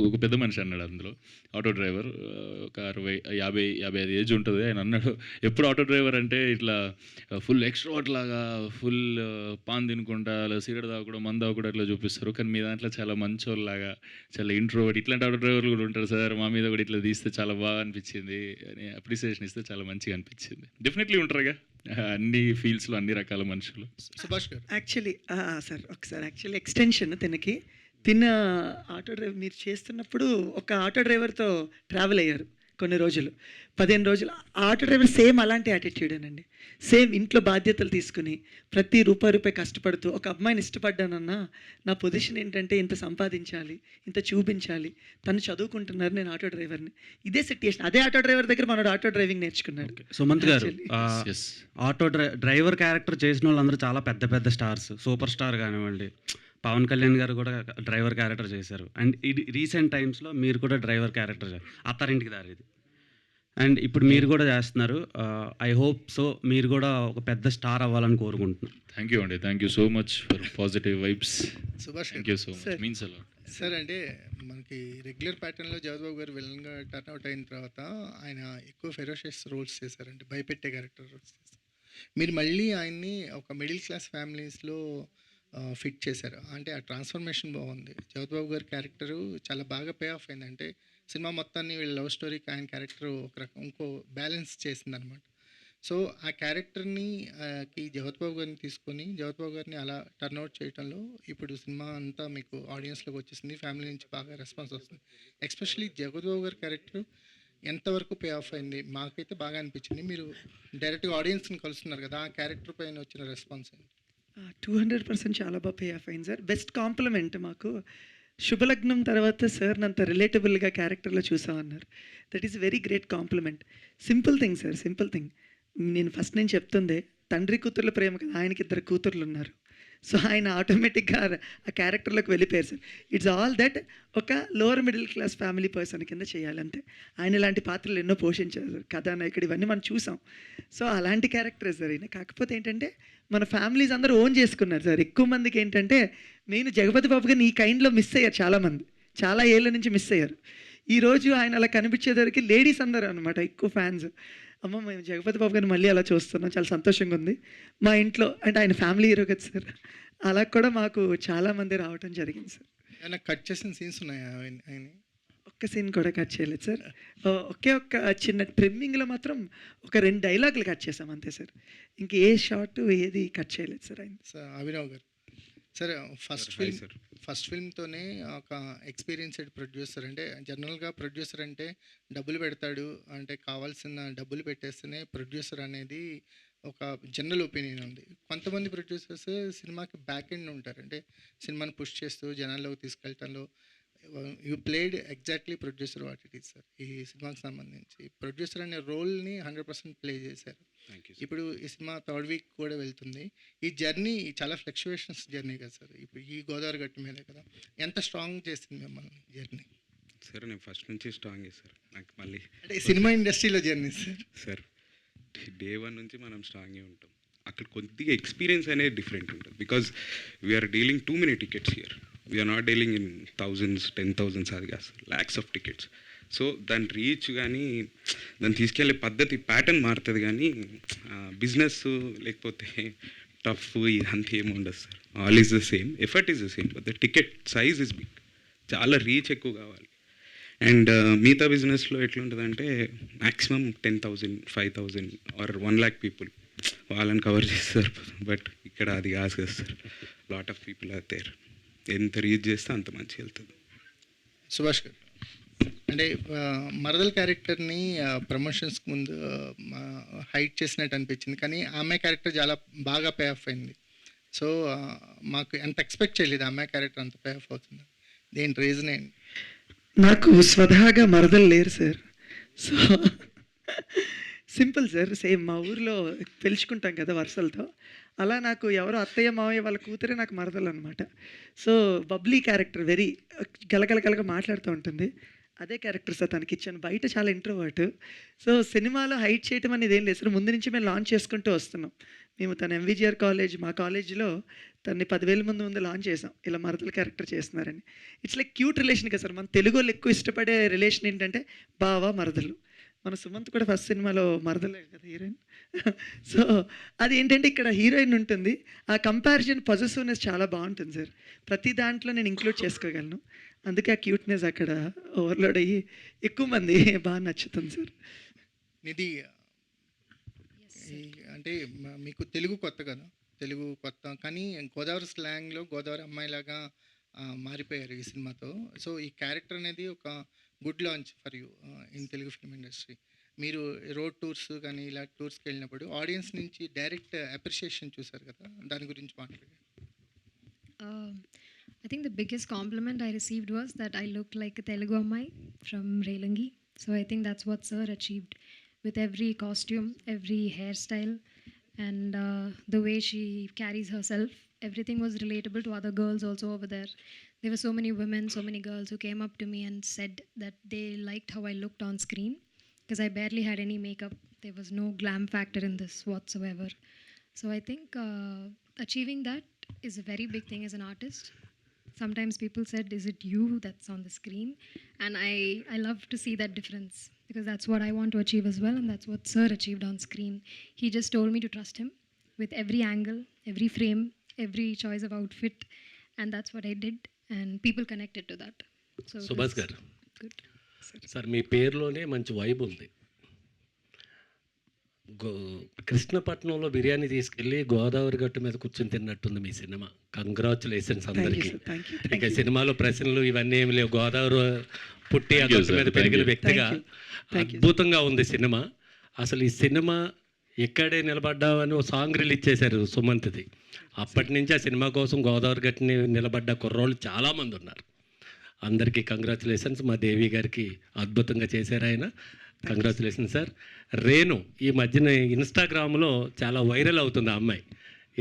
ఒక పెద్ద మనిషి అన్నాడు అందులో, ఆటో డ్రైవర్, ఒక 60-55 ఏజ్ ఉంటుంది. ఆయన అన్నాడు, ఎప్పుడు ఆటో డ్రైవర్ అంటే ఇట్లా ఫుల్ ఎక్స్ట్రోవర్ట్ లాగా, ఫుల్ పాన్ తినుకుంటా, అలా సిగరెట్ తాగకుండా, మందు తాగకుండా ఇట్లా చూపిస్తారు, కానీ మీ దాంట్లో చాలా మంచోళ్ళలాగా, చాలా ఇంట్రోవర్ట్, ఇట్లాంటి ఆటో డ్రైవర్లు కూడా ఉంటారు సార్, మా మీద కూడా ఇట్లా తీస్తే చాలా బాగా అనిపించింది అని అప్రిసియేషన్ ఇస్తే చాలా మంచిగా అనిపించింది. డెఫినెట్లీ ఉంటారుగా అన్ని ఫీల్డ్స్లో అన్ని రకాల మనుషులు. సుభాష్ గారు యాక్చువల్లీ సార్ ఒకసారి యాక్చువల్లీ ఎక్స్టెన్షన్ తనకి తిన్న ఆటో డ్రైవర్ మీరు చేస్తున్నప్పుడు ఒక ఆటో డ్రైవర్తో ట్రావెల్ అయ్యారు కొన్ని రోజులు, 15 రోజులు. ఆ ఆటో డ్రైవర్ సేమ్ అలాంటి యాటిట్యూడేనండి. సేమ్ ఇంట్లో బాధ్యతలు తీసుకుని ప్రతి రూపాయి కష్టపడుతూ ఒక అమ్మాయిని ఇష్టపడ్డానన్నా నా పొజిషన్ ఏంటంటే ఇంత సంపాదించాలి, ఇంత చూపించాలి, తను చదువుకుంటున్నారు, నేను ఆటో డ్రైవర్ని. ఇదే సిట్యుయేషన్. అదే ఆటో డ్రైవర్ దగ్గర మనోడు ఆటో డ్రైవింగ్ నేర్చుకున్నాడు. సుమంత్ గారు, ఆటో డ్రైవర్ క్యారెక్టర్ చేసిన వాళ్ళందరూ చాలా పెద్ద పెద్ద స్టార్స్, సూపర్ స్టార్ కానివ్వండి, పవన్ కళ్యాణ్ గారు కూడా డ్రైవర్ క్యారెక్టర్ చేశారు. అండ్ ఇది రీసెంట్ టైమ్స్లో మీరు కూడా డ్రైవర్ క్యారెక్టర్ అత్తారింటికి దారి ఇది. అండ్ ఇప్పుడు మీరు కూడా చేస్తున్నారు. ఐ హోప్ సో మీరు కూడా ఒక పెద్ద స్టార్ అవ్వాలని కోరుకుంటున్నాను. థ్యాంక్ యూ అండి, thank you so much for positive vibes. Subhash thank you so much, means a lot. Sir అంటే మనకి రెగ్యులర్ ప్యాటర్న్లో జగద్బాబు గారు విలన్గా టర్న్ అవుట్ అయిన తర్వాత ఆయన ఎక్కువ ఫెరోషియస్ రోల్స్ చేశారంటే, భయపెట్టే క్యారెక్టర్ రోల్స్ చేశారు. మీరు మళ్ళీ ఆయన్ని ఒక మిడిల్ క్లాస్ ఫ్యామిలీస్లో ఫిట్ చేశారు. అంటే ఆ ట్రాన్స్ఫర్మేషన్ బాగుంది. జగద్బాబు గారి క్యారెక్టరు చాలా బాగా పే ఆఫ్ అయింది. అంటే సినిమా మొత్తాన్ని వీళ్ళ లవ్ స్టోరీకి ఆయన క్యారెక్టర్ ఒక రకం ఇంకో బ్యాలెన్స్ చేసింది అనమాట. సో ఆ క్యారెక్టర్ని జగద్బాబు గారిని తీసుకొని జగద్బాబు గారిని అలా టర్న్అవుట్ చేయడంలో ఇప్పుడు సినిమా అంతా మీకు ఆడియన్స్లోకి వచ్చేసింది. ఫ్యామిలీ నుంచి బాగా రెస్పాన్స్ వస్తుంది. ఎస్పెషల్లీ జగద్బాబు గారి క్యారెక్టర్ ఎంతవరకు పే ఆఫ్ అయింది మాకైతే బాగా అనిపించింది. మీరు డైరెక్ట్గా ఆడియన్స్ని కలుస్తున్నారు కదా, ఆ క్యారెక్టర్ పైన వచ్చిన రెస్పాన్స్ ఏంటి? 200% చాలా బాగా పే ఆఫ్ అయింది సార్. బెస్ట్ కాంప్లిమెంట్ మాకు శుభలగ్నం తర్వాత సార్ నంత రిలేటబుల్గా క్యారెక్టర్లో చూసామన్నారు. That is very great compliment. Simple thing sir, simple thing. నేను ఫస్ట్ నేను చెప్తుందే తండ్రి కూతుర్ల ప్రేమ కదా, ఆయనకి 2 కూతుర్లు ఉన్నారు. సో ఆయన ఆటోమేటిక్గా ఆ క్యారెక్టర్లోకి వెళ్ళిపోయారు సార్. ఇట్స్ ఆల్ దట్ ఒక lower middle class family person కింద చేయాలి అంతే. ఆయన ఇలాంటి పాత్రలు ఎన్నో పోషించారు సార్, కథానాయకుడు ఇవన్నీ మనం చూసాం. సో అలాంటి క్యారెక్టరే సార్ ఈయన. కాకపోతే ఏంటంటే మన ఫ్యామిలీస్ అందరూ ఓన్ చేసుకున్నారు సార్. ఎక్కువ మందికి ఏంటంటే నేను జగపతి బాబు గారిని ఈ కైండ్లో మిస్ అయ్యారు చాలామంది, చాలా ఏళ్ళ నుంచి మిస్ అయ్యారు. ఈరోజు ఆయన అలా కనిపించేసరికి లేడీస్ అందరూ అనమాట ఎక్కువ ఫ్యాన్స్. అమ్మ మేము జగపతి బాబు గారిని మళ్ళీ అలా చూస్తున్నాం, చాలా సంతోషంగా ఉంది మా ఇంట్లో. అంటే ఆయన ఫ్యామిలీ హీరో కదా సార్, అలా కూడా మాకు చాలామంది రావటం జరిగింది సార్. ఏమైనా కట్ చేసిన సీన్స్ ఉన్నాయా ఆయన? ఒక్క సీన్ కూడా కట్ చేయలేదు సార్. ఒక్క చిన్న ట్రిమ్మింగ్లో మాత్రం ఒక 2 డైలాగులు కట్ చేసాం అంతే సార్. ఇంక ఏ షార్ట్ ఏది కట్ చేయలేదు సార్ ఆయన. సార్ అభినవ్ గారు, సార్ ఫస్ట్ ఫిల్మ్తోనే ఒక ఎక్స్పీరియన్స్డ్ ప్రొడ్యూసర్. అంటే జనరల్గా ప్రొడ్యూసర్ అంటే డబ్బులు పెడతాడు, అంటే కావాల్సిన డబ్బులు పెట్టేస్తేనే ప్రొడ్యూసర్ అనేది ఒక జనరల్ ఒపీనియన్ ఉంది. కొంతమంది ప్రొడ్యూసర్స్ సినిమాకి బ్యాక్ ఎండ్ ఉంటారు, అంటే సినిమాని పుష్ చేస్తూ జనాల్లోకి తీసుకెళ్ళటంలో. You played exactly producer what it is sir. ఈ సినిమాకి సంబంధించి ప్రొడ్యూసర్ అనే రోల్ని 100% ప్లే చేశారు. ఇప్పుడు ఈ సినిమా 3rd వీక్ కూడా వెళ్తుంది. ఈ జర్నీ చాలా ఫ్లక్చువేషన్స్ జర్నీ కదా సార్. ఇప్పుడు ఈ గోదావరి గట్టు మీదే కదా, ఎంత స్ట్రాంగ్ చేసింది మిమ్మల్ని జర్నీ? సార్ నేను ఫస్ట్ నుంచి స్ట్రాంగ్ సార్. నాకు మళ్ళీ అంటే సినిమా ఇండస్ట్రీలో జర్నీ సార్ డే 1 నుంచి మనం స్ట్రాంగే ఉంటాం. అక్కడ కొద్దిగా ఎక్స్పీరియన్స్ అనేది డిఫరెంట్ ఉంటుంది. Because we're dealing too many tickets here. We're not dealing in thousands 10,000 అది కాదు sir, lakhs of tickets. So దాని రీచ్ కానీ దాన్ని తీసుకెళ్లే పద్ధతి ప్యాటర్న్ మారుతుంది, కానీ బిజినెస్ లేకపోతే టఫ్ ఇదంతా ఏమి ఉండదు sir. All is the same, effort is the same, but the ticket size is big. చాలా రీచ్ ఎక్కువ కావాలి. అండ్ మిగతా బిజినెస్లో ఎట్లుంటుందంటే మ్యాక్సిమం 10,000, 5,000 ఆర్ 1 lakh పీపుల్ వాళ్ళని కవర్ చేస్తారు. బట్ ఇక్కడ అది కాదు కదా sir. Lot of people are there. ఎంత రీచ్ చేస్తే అంత మంచిగా వెళ్తుంది. సుభాష్ గారు, అంటే మరదల్ క్యారెక్టర్ని ప్రమోషన్స్కి ముందు హైట్ చేసినట్టు అనిపించింది, కానీ ఆమె క్యారెక్టర్ చాలా బాగా పే ఆఫ్ అయింది. సో మాకు ఎంత ఎక్స్పెక్ట్ చేయలేదు ఆమె క్యారెక్టర్ అంత పే ఆఫ్ అవుతుంది. దేని రీజన్ ఏంటి? నాకు స్వతహాగా మరదలు లేరు sir. So simple sir. Same మా ఊర్లో పిలుచుకుంటాం కదా వరుసలతో, అలా నాకు ఎవరో అత్తయ్య మావయ్య వాళ్ళ కూతురే నాకు మరదలు అనమాట. సో బబ్లీ క్యారెక్టర్, వెరీ గలగలగలగా మాట్లాడుతూ ఉంటుంది. అదే క్యారెక్టర్ సార్ తనకి ఇచ్చాను. బయట చాలా ఇంట్రోవర్ట్. సో సినిమాలో హైట్ చేయటం అనేది ఏం లేదు సార్. ముందు నుంచి మేము లాంచ్ చేసుకుంటూ వస్తున్నాం. మేము తన ఎంవిజిఆర్ కాలేజ్, మా కాలేజీలో తన్ని 10,000 ముందు లాంచ్ చేసాం, ఇలా మరదల క్యారెక్టర్ చేస్తున్నారని. ఇట్స్ లైక్ క్యూట్ రిలేషన్ కదా సార్. మన తెలుగు వాళ్ళు ఎక్కువ ఇష్టపడే రిలేషన్ ఏంటంటే బావ మరదలు. మన సుమంత్ కూడా ఫస్ట్ సినిమాలో మరదలే కదా హీరోయిన్. సో అది ఏంటంటే ఇక్కడ హీరోయిన్ ఉంటుంది, ఆ కంపారిజన్ పొజెసివ్నెస్ చాలా బాగుంటుంది సార్. ప్రతి దాంట్లో నేను ఇంక్లూడ్ చేసుకోగలను. అందుకే ఆ క్యూట్నెస్ అక్కడ ఓవర్లోడ్ అయ్యి ఎక్కువ మంది బాగా నచ్చుతుంది సార్. నిధి, అంటే మీకు తెలుగు కొత్త కదా, తెలుగు కొత్త, కానీ గోదావరి స్లాంగ్లో గోదావరి అమ్మాయిలాగా మారిపోయారు ఈ సినిమాతో. సో ఈ క్యారెక్టర్ అనేది ఒక good launch for you in Telugu film industry. మీరు రోడ్ టూర్స్ కానీ ఇలా టూర్స్కి వెళ్ళినప్పుడు ఆడియన్స్ నుంచి డైరెక్ట్ అప్రిషియేషన్ చూసారు కదా, దాని గురించి మాట్లాడండి. I think the biggest compliment I received was that I look like a Telugu Ammai from Relangi. So I think that's what Sir achieved with every costume, every hairstyle, and the way she carries herself. Everything was relatable to other girls also over there. There were so many women, so many girls who came up to me and said that they liked how I looked on screen because I barely had any makeup. There was no glam factor in this whatsoever. So I think achieving that is a very big thing as an artist. Sometimes people said, is it you that's on the screen? And I love to see that difference because that's what I want to achieve as well, and that's what Sir achieved on screen. He just told me to trust him with every angle, every frame, every choice of outfit, and that's what I did, and people connected to that. So Subhash గారు, good. సార్ మీ పేరులోనే మంచి వైబ్ ఉంది. కృష్ణపట్నంలో బిర్యానీ తీసుకెళ్ళి గోదావరి గట్టు మీద కూర్చొని తిన్నట్టుంది మీ సినిమా. కంగ్రాచులేషన్స్ అందరికీ. ఇంకా సినిమాలో ప్రశ్నలు ఇవన్నీ ఏమి లేవు. గోదావరి పుట్టి ఆ గట్టు మీద పెరిగిన వ్యక్తిగా అద్భుతంగా ఉంది సినిమా. అసలు ఈ సినిమా ఎక్కడే నిలబడ్డావని ఒక సాంగ్ రిలీజ్ చేశారు సుమంత్ది. అప్పటి నుంచి ఆ సినిమా కోసం గోదావరి గట్టుని నిలబడ్డ కుర్రోళ్ళు చాలామంది ఉన్నారు. అందరికీ కంగ్రాచులేషన్స్. మా దేవి గారికి అద్భుతంగా చేశారు ఆయన. Congratulation sir. రేణు ఈ మధ్యన ఇన్స్టాగ్రామ్లో చాలా వైరల్ అవుతుంది ఆ అమ్మాయి.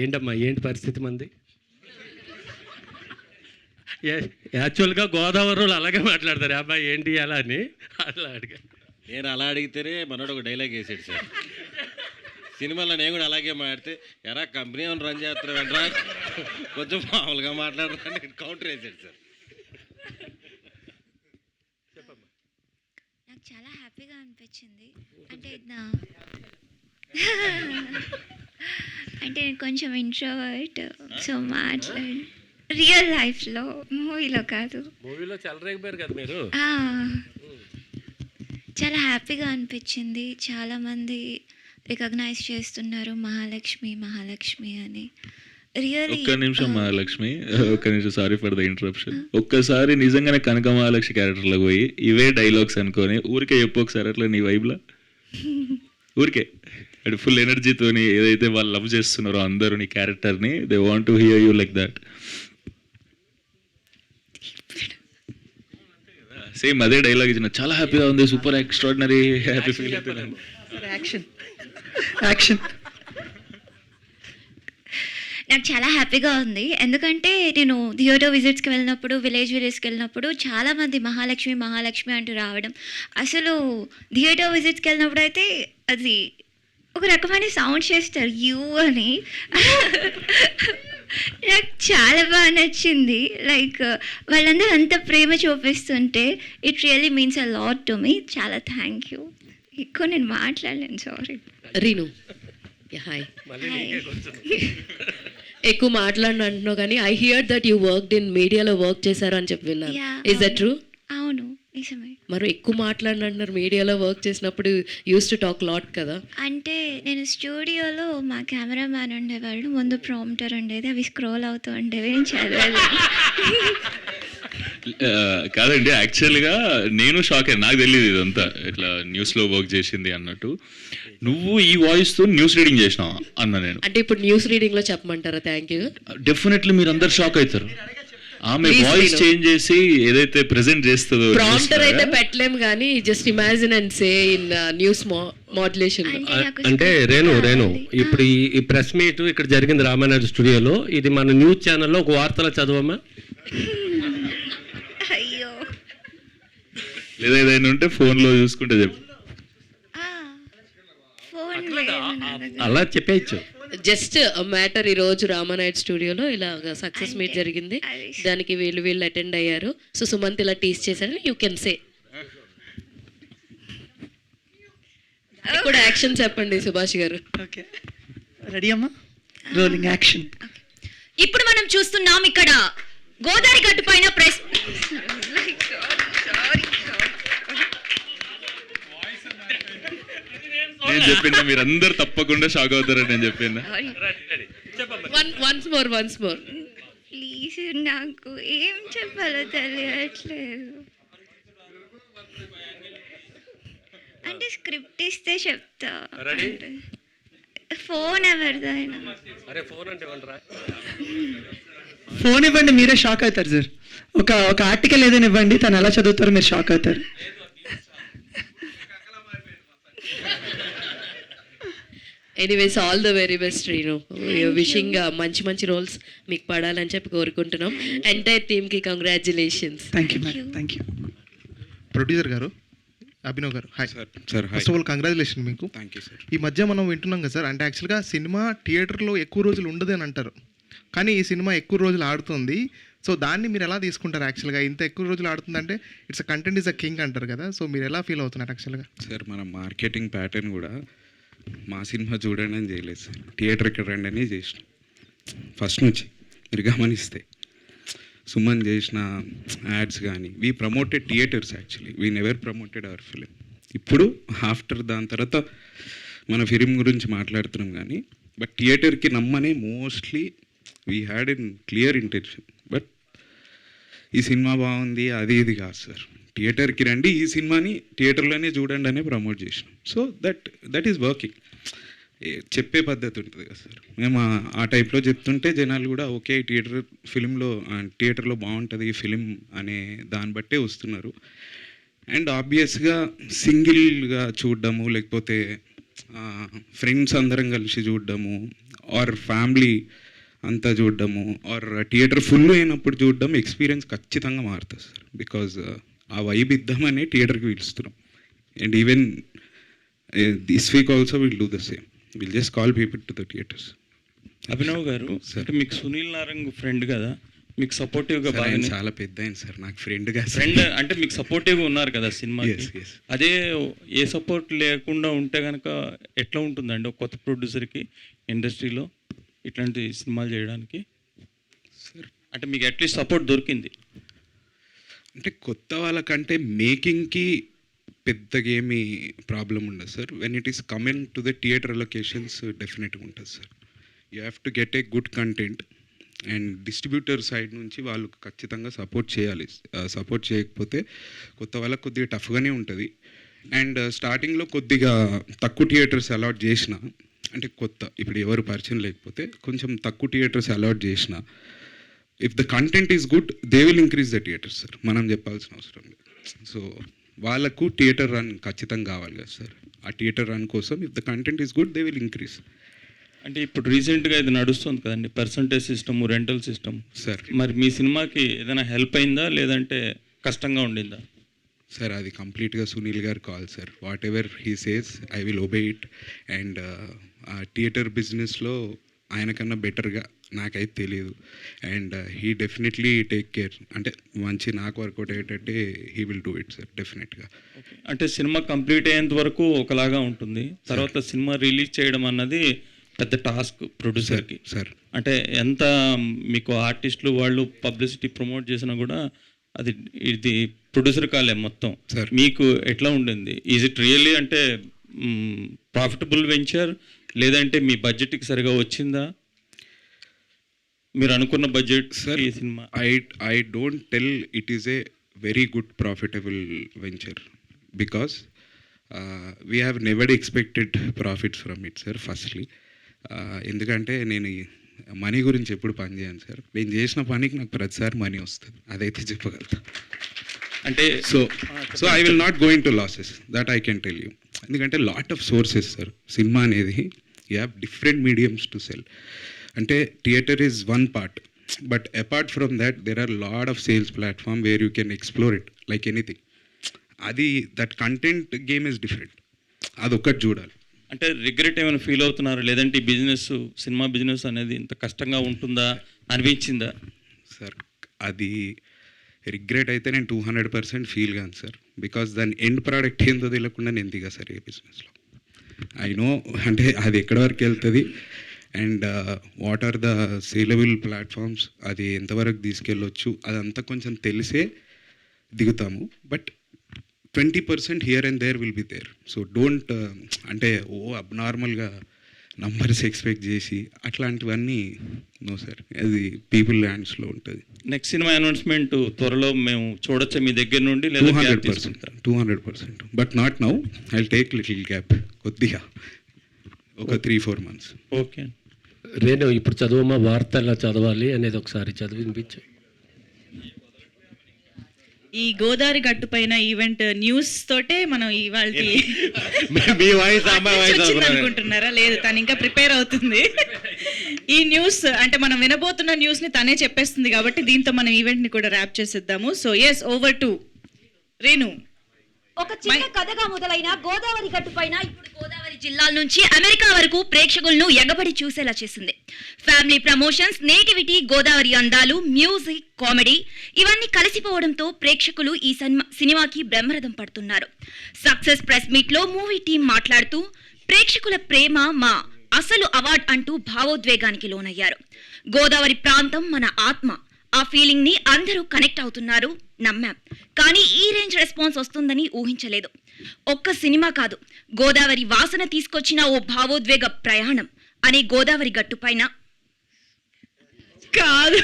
ఏంటమ్మా ఏంటి పరిస్థితి మంది? యాక్చువల్గా గోదావరి అలాగే మాట్లాడతారు. అబ్బాయి ఏంటి అలా అని అట్లా అడిగా. నేను అలా అడిగితేనే మనోడు ఒక డైలాగ్ వేసాడు సార్ సినిమాలో. నేను కూడా అలాగే మాట్లాడితే ఎరా కంపెనీ ఏమైనా రన్ చేస్తారు వెంటరా కొంచెం మామూలుగా మాట్లాడరా కౌంటర్ వేసాడు సార్. నాకు చాలా హ్యాపీగా అనిపించింది. అంటే అంటే నేను కొంచెం ఇంట్రోవర్ట్, సో మాట్లాడి రియల్ లైఫ్లో, మూవీలో కాదు. మూవీలో చెలరేగిపోయారు కదా మీరు. చాలా హ్యాపీగా అనిపించింది. చాలామంది రికగ్నైజ్ చేస్తున్నారు మహాలక్ష్మి మహాలక్ష్మి అని. రియల్లీ ఒక్క నిమిషం మహాలక్ష్మి, ఒక్క నిమిషం, సారీ ఫర్ ద ఇంటరప్షన్. ఒక్కసారి నిజంగానే కనక మహాలక్ష్మి క్యారెక్టర్లోకి పోయి ఇవే డైలాగ్స్ అనుకొని ఊరికే చెప్పు ఒకసారి అట్లా నీ వైబ్లా. ఊరికే అంటే ఫుల్ ఎనర్జీతోని ఏదైతే వాళ్ళు లవ్ చేస్తున్నారో అందరూ నీ క్యారెక్టర్ని, they want to hear you like that. Same అదే డైలాగ్ ఇచ్చిన చాలా హ్యాపీగా ఉంది, సూపర్ ఎక్స్ట్రాడినరీ హ్యాపీ ఫీల్ అవుతున్నాను. నాకు చాలా హ్యాపీగా ఉంది. ఎందుకంటే నేను థియేటర్ విజిట్స్కి వెళ్ళినప్పుడు, విలేజ్కి వెళ్ళినప్పుడు చాలామంది మహాలక్ష్మి మహాలక్ష్మి అంటూ రావడం. అసలు థియేటర్ విజిట్స్కి వెళ్ళినప్పుడు అయితే అది ఒక రకమైన సౌండ్ చేస్తారు యూ అని. నాకు చాలా బాగా నచ్చింది. లైక్ వాళ్ళందరూ అంత ప్రేమ చూపిస్తుంటే it really means a lot to me. చాలా థ్యాంక్ యూ. ఎక్కువ నేను మాట్లాడలేను, సారీ. రీను, హాయ్. ఎక్కువ మాట్లాడిన అంటున్నావు కానీ I here that you worked in మీడియాలో వర్క్ చేశారు అని చెప్పి విన్నాను. Is that true? అవును, నిజమే. మరి ఎక్కువ మాట్లాడిన అంటున్నారు, మీడియాలో వర్క్ చేసినప్పుడు యూస్ టు టాక్ లాట్ కదా. అంటే నేను స్టూడియోలో మా కెమెరామ్యాన్ ఉండేవాళ్ళు, ముందు ప్రాంప్టర్ ఉండేది, అవి స్క్రోల్ అవుతూ ఉండేవి, నేను చదివేది. కాదండి, యాక్చువల్గా నేను షాక్ అయ్యాను. నాకు తెలియదు ఇదంతా ఇట్లా న్యూస్లో వర్క్ చేసింది అన్నట్టు. నువ్వు ఈ వాయిస్తో న్యూస్ రీడింగ్ చేసినావా అన్న నేను. అంటే ఇప్పుడు న్యూస్ రీడింగ్లో చెప్పమంటారా? Thank you. డెఫినెట్లీ మీరు అందరు షాక్ అవుతారు. ఆమె వాయిస్ చేంజ్ చేసి ఏదైతే ప్రెజెంట్ చేస్తుందో. ప్రాంప్టర్ అయితే పెట్టలేము కానీ just imagine and say in news modulation. అంటే రేణు ఇప్పుడు ఈ ప్రెస్ మీట్ ఇక్కడ జరిగింది రామానాయుడు స్టూడియోలో. ఇది మన న్యూస్ ఛానల్లో ఒక వార్తలో చదవమ్మా. అయ్యో, లేదా ఏదైనా ఉంటే ఫోన్లో చూసుకుంటే చెప్పు. అలా చెప్పేయచ్చు. జస్ట్ మ్యాటర్ ఈరోజు రామానాయుడు స్టూడియోలో ఇలా సక్సెస్ మీట్ జరిగింది, దానికి వీళ్ళు అటెండ్ అయ్యారు. సో సుమంత్ ఇలా టీస్ చేశారు, యూ కెన్ సే. కూడా యాక్షన్ చెప్పండి సుభాష్ గారు. ఓకే, రెడీ అమ్మా? Rolling action. ఇప్పుడు మనం చూస్తున్నాం ఇక్కడ గోదావరి గట్టు పైన ప్రెస్. నేను చెప్పిన మీరందరూ తప్పకుండా షాక్ అవుతారని నేను చెప్పిన. వన్స్ మోర్ ప్లీజ్ నాకు ఏం చెప్పాలో తెలియట్లేదు. అంటే స్క్రిప్ట్ ఇస్తే చెప్తా. ఫోన్ ఎవరిదైనా. అరే ఫోన్ అంటే ఇవ్వండిరా. ఫోన్ ఇవ్వండి, మీరే షాక్ అవుతారు సార్. ఒక ఆర్టికల్ ఏదైనా ఇవ్వండి, తను ఎలా చదువుతారో మీరు షాక్ అవుతారు. Anyways all the very best Reenu. Wishing మంచి మంచి రోల్స్ మీకు పడాలని చెప్పి కోరుకుంటున్నాం. ఎంటైర్ టీమ్కి congratulations. Thank you madam. Thank you. Producer గారు, అభినవ్ గారు, hi sir. First of all congratulation మీకు. Thank you sir. ఈ మధ్య మనం వింటున్నాం కదా సార్, అంటే యాక్చువల్గా సినిమా థియేటర్లో ఎక్కువ రోజులు ఉండదు అని అంటారు, కానీ ఈ సినిమా ఎక్కువ రోజులు ఆడుతుంది. సో దాన్ని మీరు ఎలా తీసుకుంటారు? యాక్చువల్గా ఇంత ఎక్కువ రోజులు ఆడుతుందంటే it's content is a king అంటారు కదా, సో మీరు ఎలా ఫీల్ అవుతున్నారు యాక్చువల్గా? సార్ మన మార్కెటింగ్ ప్యాటర్న్ కూడా మా సినిమా చూడండి అని చేయలేదు సార్, థియేటర్కి రండి అని చేసినాం ఫస్ట్ నుంచి. మీరు గమనిస్తే సుమన్ చేసిన యాడ్స్ కానీ we promoted theatres, actually we never promoted our film. ఇప్పుడు ఆఫ్టర్ దాని తర్వాత మన ఫిలిం గురించి మాట్లాడుతున్నాం కానీ, బట్ థియేటర్కి నమ్మనే mostly we had in clear intention. But ఈ సినిమా బాగుంది అది ఇది కాదు సార్, థియేటర్కి రండి, ఈ సినిమాని థియేటర్లోనే చూడండి అనే ప్రమోట్ చేసినాం. So that is working. చెప్పే పద్ధతి ఉంటుంది కదా సార్, మేము ఆ టైప్లో చెప్తుంటే జనాలు కూడా ఓకే థియేటర్లో బాగుంటుంది ఈ ఫిలిం అనే దాన్ని బట్టే వస్తున్నారు. అండ్ ఆబ్వియస్గా సింగిల్గా చూడడము, లేకపోతే ఫ్రెండ్స్ అందరం కలిసి చూడడము, ఆర్ ఫ్యామిలీ అంతా చూడడము, ఆర్ థియేటర్ ఫుల్ అయినప్పుడు చూడడం ఎక్స్పీరియన్స్ ఖచ్చితంగా మారుతుంది సార్. బికాజ్ ఆ వైబ్ ఇద్దామని థియేటర్కి పిలుస్తున్నాం. And even this week also will do the same, will just call people to the theatres. Abhinav గారు, అంటే మీకు సునీల్ నారంగ్ ఫ్రెండ్ కదా, మీకు సపోర్టివ్గా బాగా చాలా పెద్ద ఆయన సార్, నాకు ఫ్రెండ్గా అంటే మీకు సపోర్టివ్గా ఉన్నారు కదా సినిమాకి. అదే ఏ సపోర్ట్ లేకుండా ఉంటే కనుక ఎట్లా ఉంటుందండి ఒక కొత్త ప్రొడ్యూసర్కి ఇండస్ట్రీలో ఇట్లాంటి సినిమాలు చేయడానికి? అంటే మీకు అట్లీస్ట్ సపోర్ట్ దొరికింది అంటే కొత్త వాళ్ళకంటే మేకింగ్కి పెద్దగా ఏమీ ప్రాబ్లం ఉండదు sir. When it is coming to the theatre locations డెఫినెట్గా ఉంటుంది sir. You have to get a good content and distributor side నుంచి వాళ్ళు ఖచ్చితంగా సపోర్ట్ చేయాలి. సపోర్ట్ చేయకపోతే కొత్త వాళ్ళకి కొద్దిగా టఫ్గానే ఉంటుంది. అండ్ స్టార్టింగ్లో కొద్దిగా తక్కువ థియేటర్స్ అలాట్ చేసిన, అంటే కొత్త ఇప్పుడు ఎవరు పరిచయం లేకపోతే కొంచెం తక్కువ థియేటర్స్ అలాట్ చేసిన, if the content is good they will increase the theatres sir, మనం చెప్పాల్సిన అవసరం లేదు. సో వాళ్ళకు థియేటర్ రన్ ఖచ్చితంగా కావాలి కదా సార్. ఆ థియేటర్ రన్ కోసం if the content is good they will increase. అంటే ఇప్పుడు రీసెంట్గా ఇది నడుస్తుంది కదండి, percentage system, rental system sir. మరి మీ సినిమాకి ఏదైనా హెల్ప్ అయిందా లేదంటే కష్టంగా ఉండిందా? సార్ అది కంప్లీట్గా సునీల్ గారు call sir. Whatever he says I will obey it. And ఆ థియేటర్ బిజినెస్లో ఆయనకన్నా బెటర్గా నాకైతే తెలియదు. And he definitely take care, అంటే మంచి నాకు వర్కౌట్ అయ్యేటట్టే he will do it sir డెఫినెట్గా. అంటే సినిమా కంప్లీట్ అయ్యేంత వరకు ఒకలాగా ఉంటుంది, తర్వాత సినిమా రిలీజ్ చేయడం అన్నది పెద్ద టాస్క్ ప్రొడ్యూసర్కి సార్. అంటే ఎంత మీకు ఆర్టిస్టులు వాళ్ళు పబ్లిసిటీ ప్రమోట్ చేసినా కూడా అది ఇది ప్రొడ్యూసర్ కాలే మొత్తం. మీకు ఎట్లా ఉండింది? ఈజ్ ఇట్ రియల్లీ అంటే ప్రాఫిటబుల్ వెంచర్, లేదంటే మీ బడ్జెట్కి సరిగా వచ్చిందా? మీరు అనుకున్న బడ్జెట్ సార్ ఈ cinema? I don't tell it is a very good profitable venture because we have never expected profits from it sir. Firstly ఎందుకంటే నేను మనీ గురించి ఎప్పుడు పని చేయను సార్. నేను చేసిన పనికి నాకు ప్రతిసారి మనీ వస్తుంది, అదైతే చెప్పగలుగుతా. అంటే so I will not going to losses, that I can tell you. ఎందుకంటే లాట్ ఆఫ్ సోర్సెస్ సార్. సినిమా అనేది you have different mediums to sell. అంటే theatre is one part, but apart from that there are lot of sales platform where you can explore it like anything. అది that content game is different, అదొక్కటి చూడాలి. అంటే రిగ్రెట్ ఏమైనా ఫీల్ అవుతున్నారు, లేదంటే ఈ బిజినెస్ సినిమా బిజినెస్ అనేది ఇంత కష్టంగా ఉంటుందా అనిపించిందా? సార్ అది రిగ్రెట్ అయితే నేను 200% ఫీల్ కాను సార్. బికాస్ దాని ఎండ్ ప్రోడక్ట్ ఏందో తెలియకుండా నేను దిగా సార్ ఏ బిజినెస్లో. ఐ నో అంటే అది ఎక్కడి వరకు వెళ్తుంది and what are the saleable platforms, అది ఎంతవరకు తీసుకెళ్ళొచ్చు అదంతా కొంచెం తెలిసే దిగుతాము. But 20% here and there will be there. So don't అంటే అబ్నార్మల్గా నంబర్స్ ఎక్స్పెక్ట్ చేసి అట్లాంటివన్నీ నో సార్, అది పీపుల్ హ్యాండ్స్లో ఉంటుంది. నెక్స్ట్ సినిమా అనౌన్స్మెంట్ త్వరలో మేము చూడొచ్చా మీ దగ్గర నుండి, లేదా 200%, but not now, I take little gap, కొద్దిగా ఒక 3-4 months. ఓకే. రేణు ఇప్పుడు చదువమ్మా, వార్త ఎలా చదవాలి అనేది ఒకసారి చదివి వినిపించు. ఈ గోదావరి గట్టు పైన ఈవెంట్ న్యూస్ తోటే మనం ఇవాళ అనుకుంటున్నారా? లేదు, తను ఇంకా ప్రిపేర్ అవుతుంది. ఈ న్యూస్ అంటే మనం వినబోతున్న న్యూస్ ని తనే చెప్పేస్తుంది కాబట్టి దీంతో మనం ఈవెంట్ ని కూడా ర్యాప్ చేసేద్దాము. So yes, over to Renu. ఒక చిన్న కథగా మొదలైన గోదావరి గట్టుపైన ఇప్పుడు గోదావరి జిల్లాల నుంచి అమెరికా వరకు ప్రేక్షకులను ఎగబడి చూసేలా చేసింది. ఫ్యామిలీ ప్రమోషన్స్, నేటివిటీ, గోదావరి అందాలు, మ్యూజిక్, కామెడీ ఇవన్నీ కలిసిపోవడంతో ప్రేక్షకులు ఈ సినిమాకి బ్రహ్మరథం పడుతున్నారు. సక్సెస్ ప్రెస్ మీట్ లో మూవీ టీం మాట్లాడుతూ ప్రేక్షకుల ప్రేమ మా అసలు అవార్డ్ అంటూ భావోద్వేగానికి లోనయ్యారు. గోదావరి ప్రాంతం మన ఆత్మ, ఆ ఫీలింగ్ ని అందరూ కనెక్ట్ అవుతున్నారు, నమ్మాం. కానీ ఈ రేంజ్ రెస్పాన్స్ వస్తుందని ఊహించలేదు. ఒక్క సినిమా కాదు, గోదావరి వాసన తీసుకొచ్చిన ఓ భావోద్వేగ ప్రయాణం అనే గోదావరి గట్టుపైన కాదు,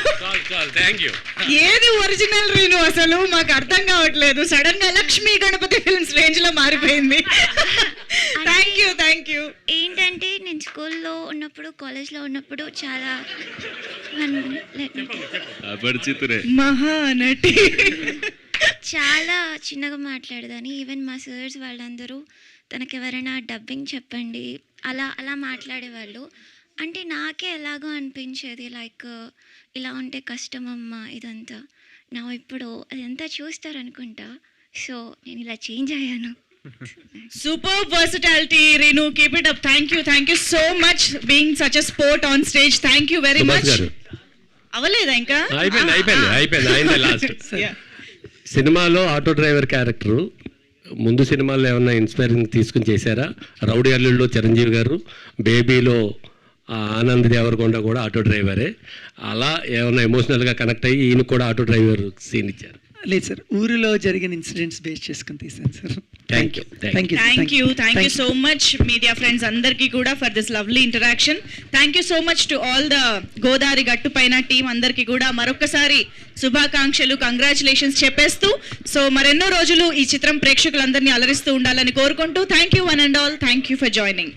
ఏది ఒరిజినల్ రీను అసలు మాకు అర్థం కావట్లేదు. సడన్ గా లక్ష్మీ గణపతి ఫిల్మ్స్ రేంజ్ లో మారిపోయింది. Thank you. ఏంటంటే నేను స్కూల్లో ఉన్నప్పుడు, కాలేజ్లో ఉన్నప్పుడు చాలా మహానటి చాలా చిన్నగా మాట్లాడేదాన్ని. ఈవెన్ మా సర్స్ వాళ్ళందరూ తనకి ఎవరైనా డబ్బింగ్ చెప్పండి అలా అలా మాట్లాడేవాళ్ళు. అంటే నాకే ఎలాగో అనిపించేది, లైక్ ఇలా ఉంటే కష్టమమ్మా ఇదంతా. నా ఇప్పుడు అదంతా చూస్తారనుకుంటా. సో నేను ఇలా చేంజ్ అయ్యాను. Super versatility Reenu, keep it up. Thank you so much being such a sport on stage. Thank you very much. అవ్వలేదా ఇంకా? అయిపోయింది లాస్ట్. సినిమాలో ఆటో డ్రైవర్ క్యారెక్టరు ముందు సినిమాల్లో ఏమన్నా ఇన్స్పైరింగ్ తీసుకుని చేశారా? రౌడీ అల్లుల్లో చిరంజీవి గారు, బేబీలో ఆనంద్ దేవరకొండ కూడా ఆటో డ్రైవరే. అలా ఏమన్నా ఎమోషనల్గా కనెక్ట్ అయ్యి ఈయన కూడా ఆటో డ్రైవర్ సీన్ ఇచ్చారు? లేదు సార్, ఊరిలో జరిగిన ఇన్సిడెంట్స్ బేస్ చేసుకుని తీసాను sir. Thank you so much media friends అందరికీ కూడా for this lovely interaction. Thank you so much to all the Godavari గట్టు పైన టీం అందరికీ కూడా మరొకసారి శుభాకాంక్షలు, కంగ్రాచులేషన్స్ చెప్పేస్తూ, సో మరెన్నో రోజులు ఈ చిత్రం ప్రేక్షకులందరినీ అలరిస్తూ ఉండాలని కోరుకుంటూ thank you one and all. Thank you for joining.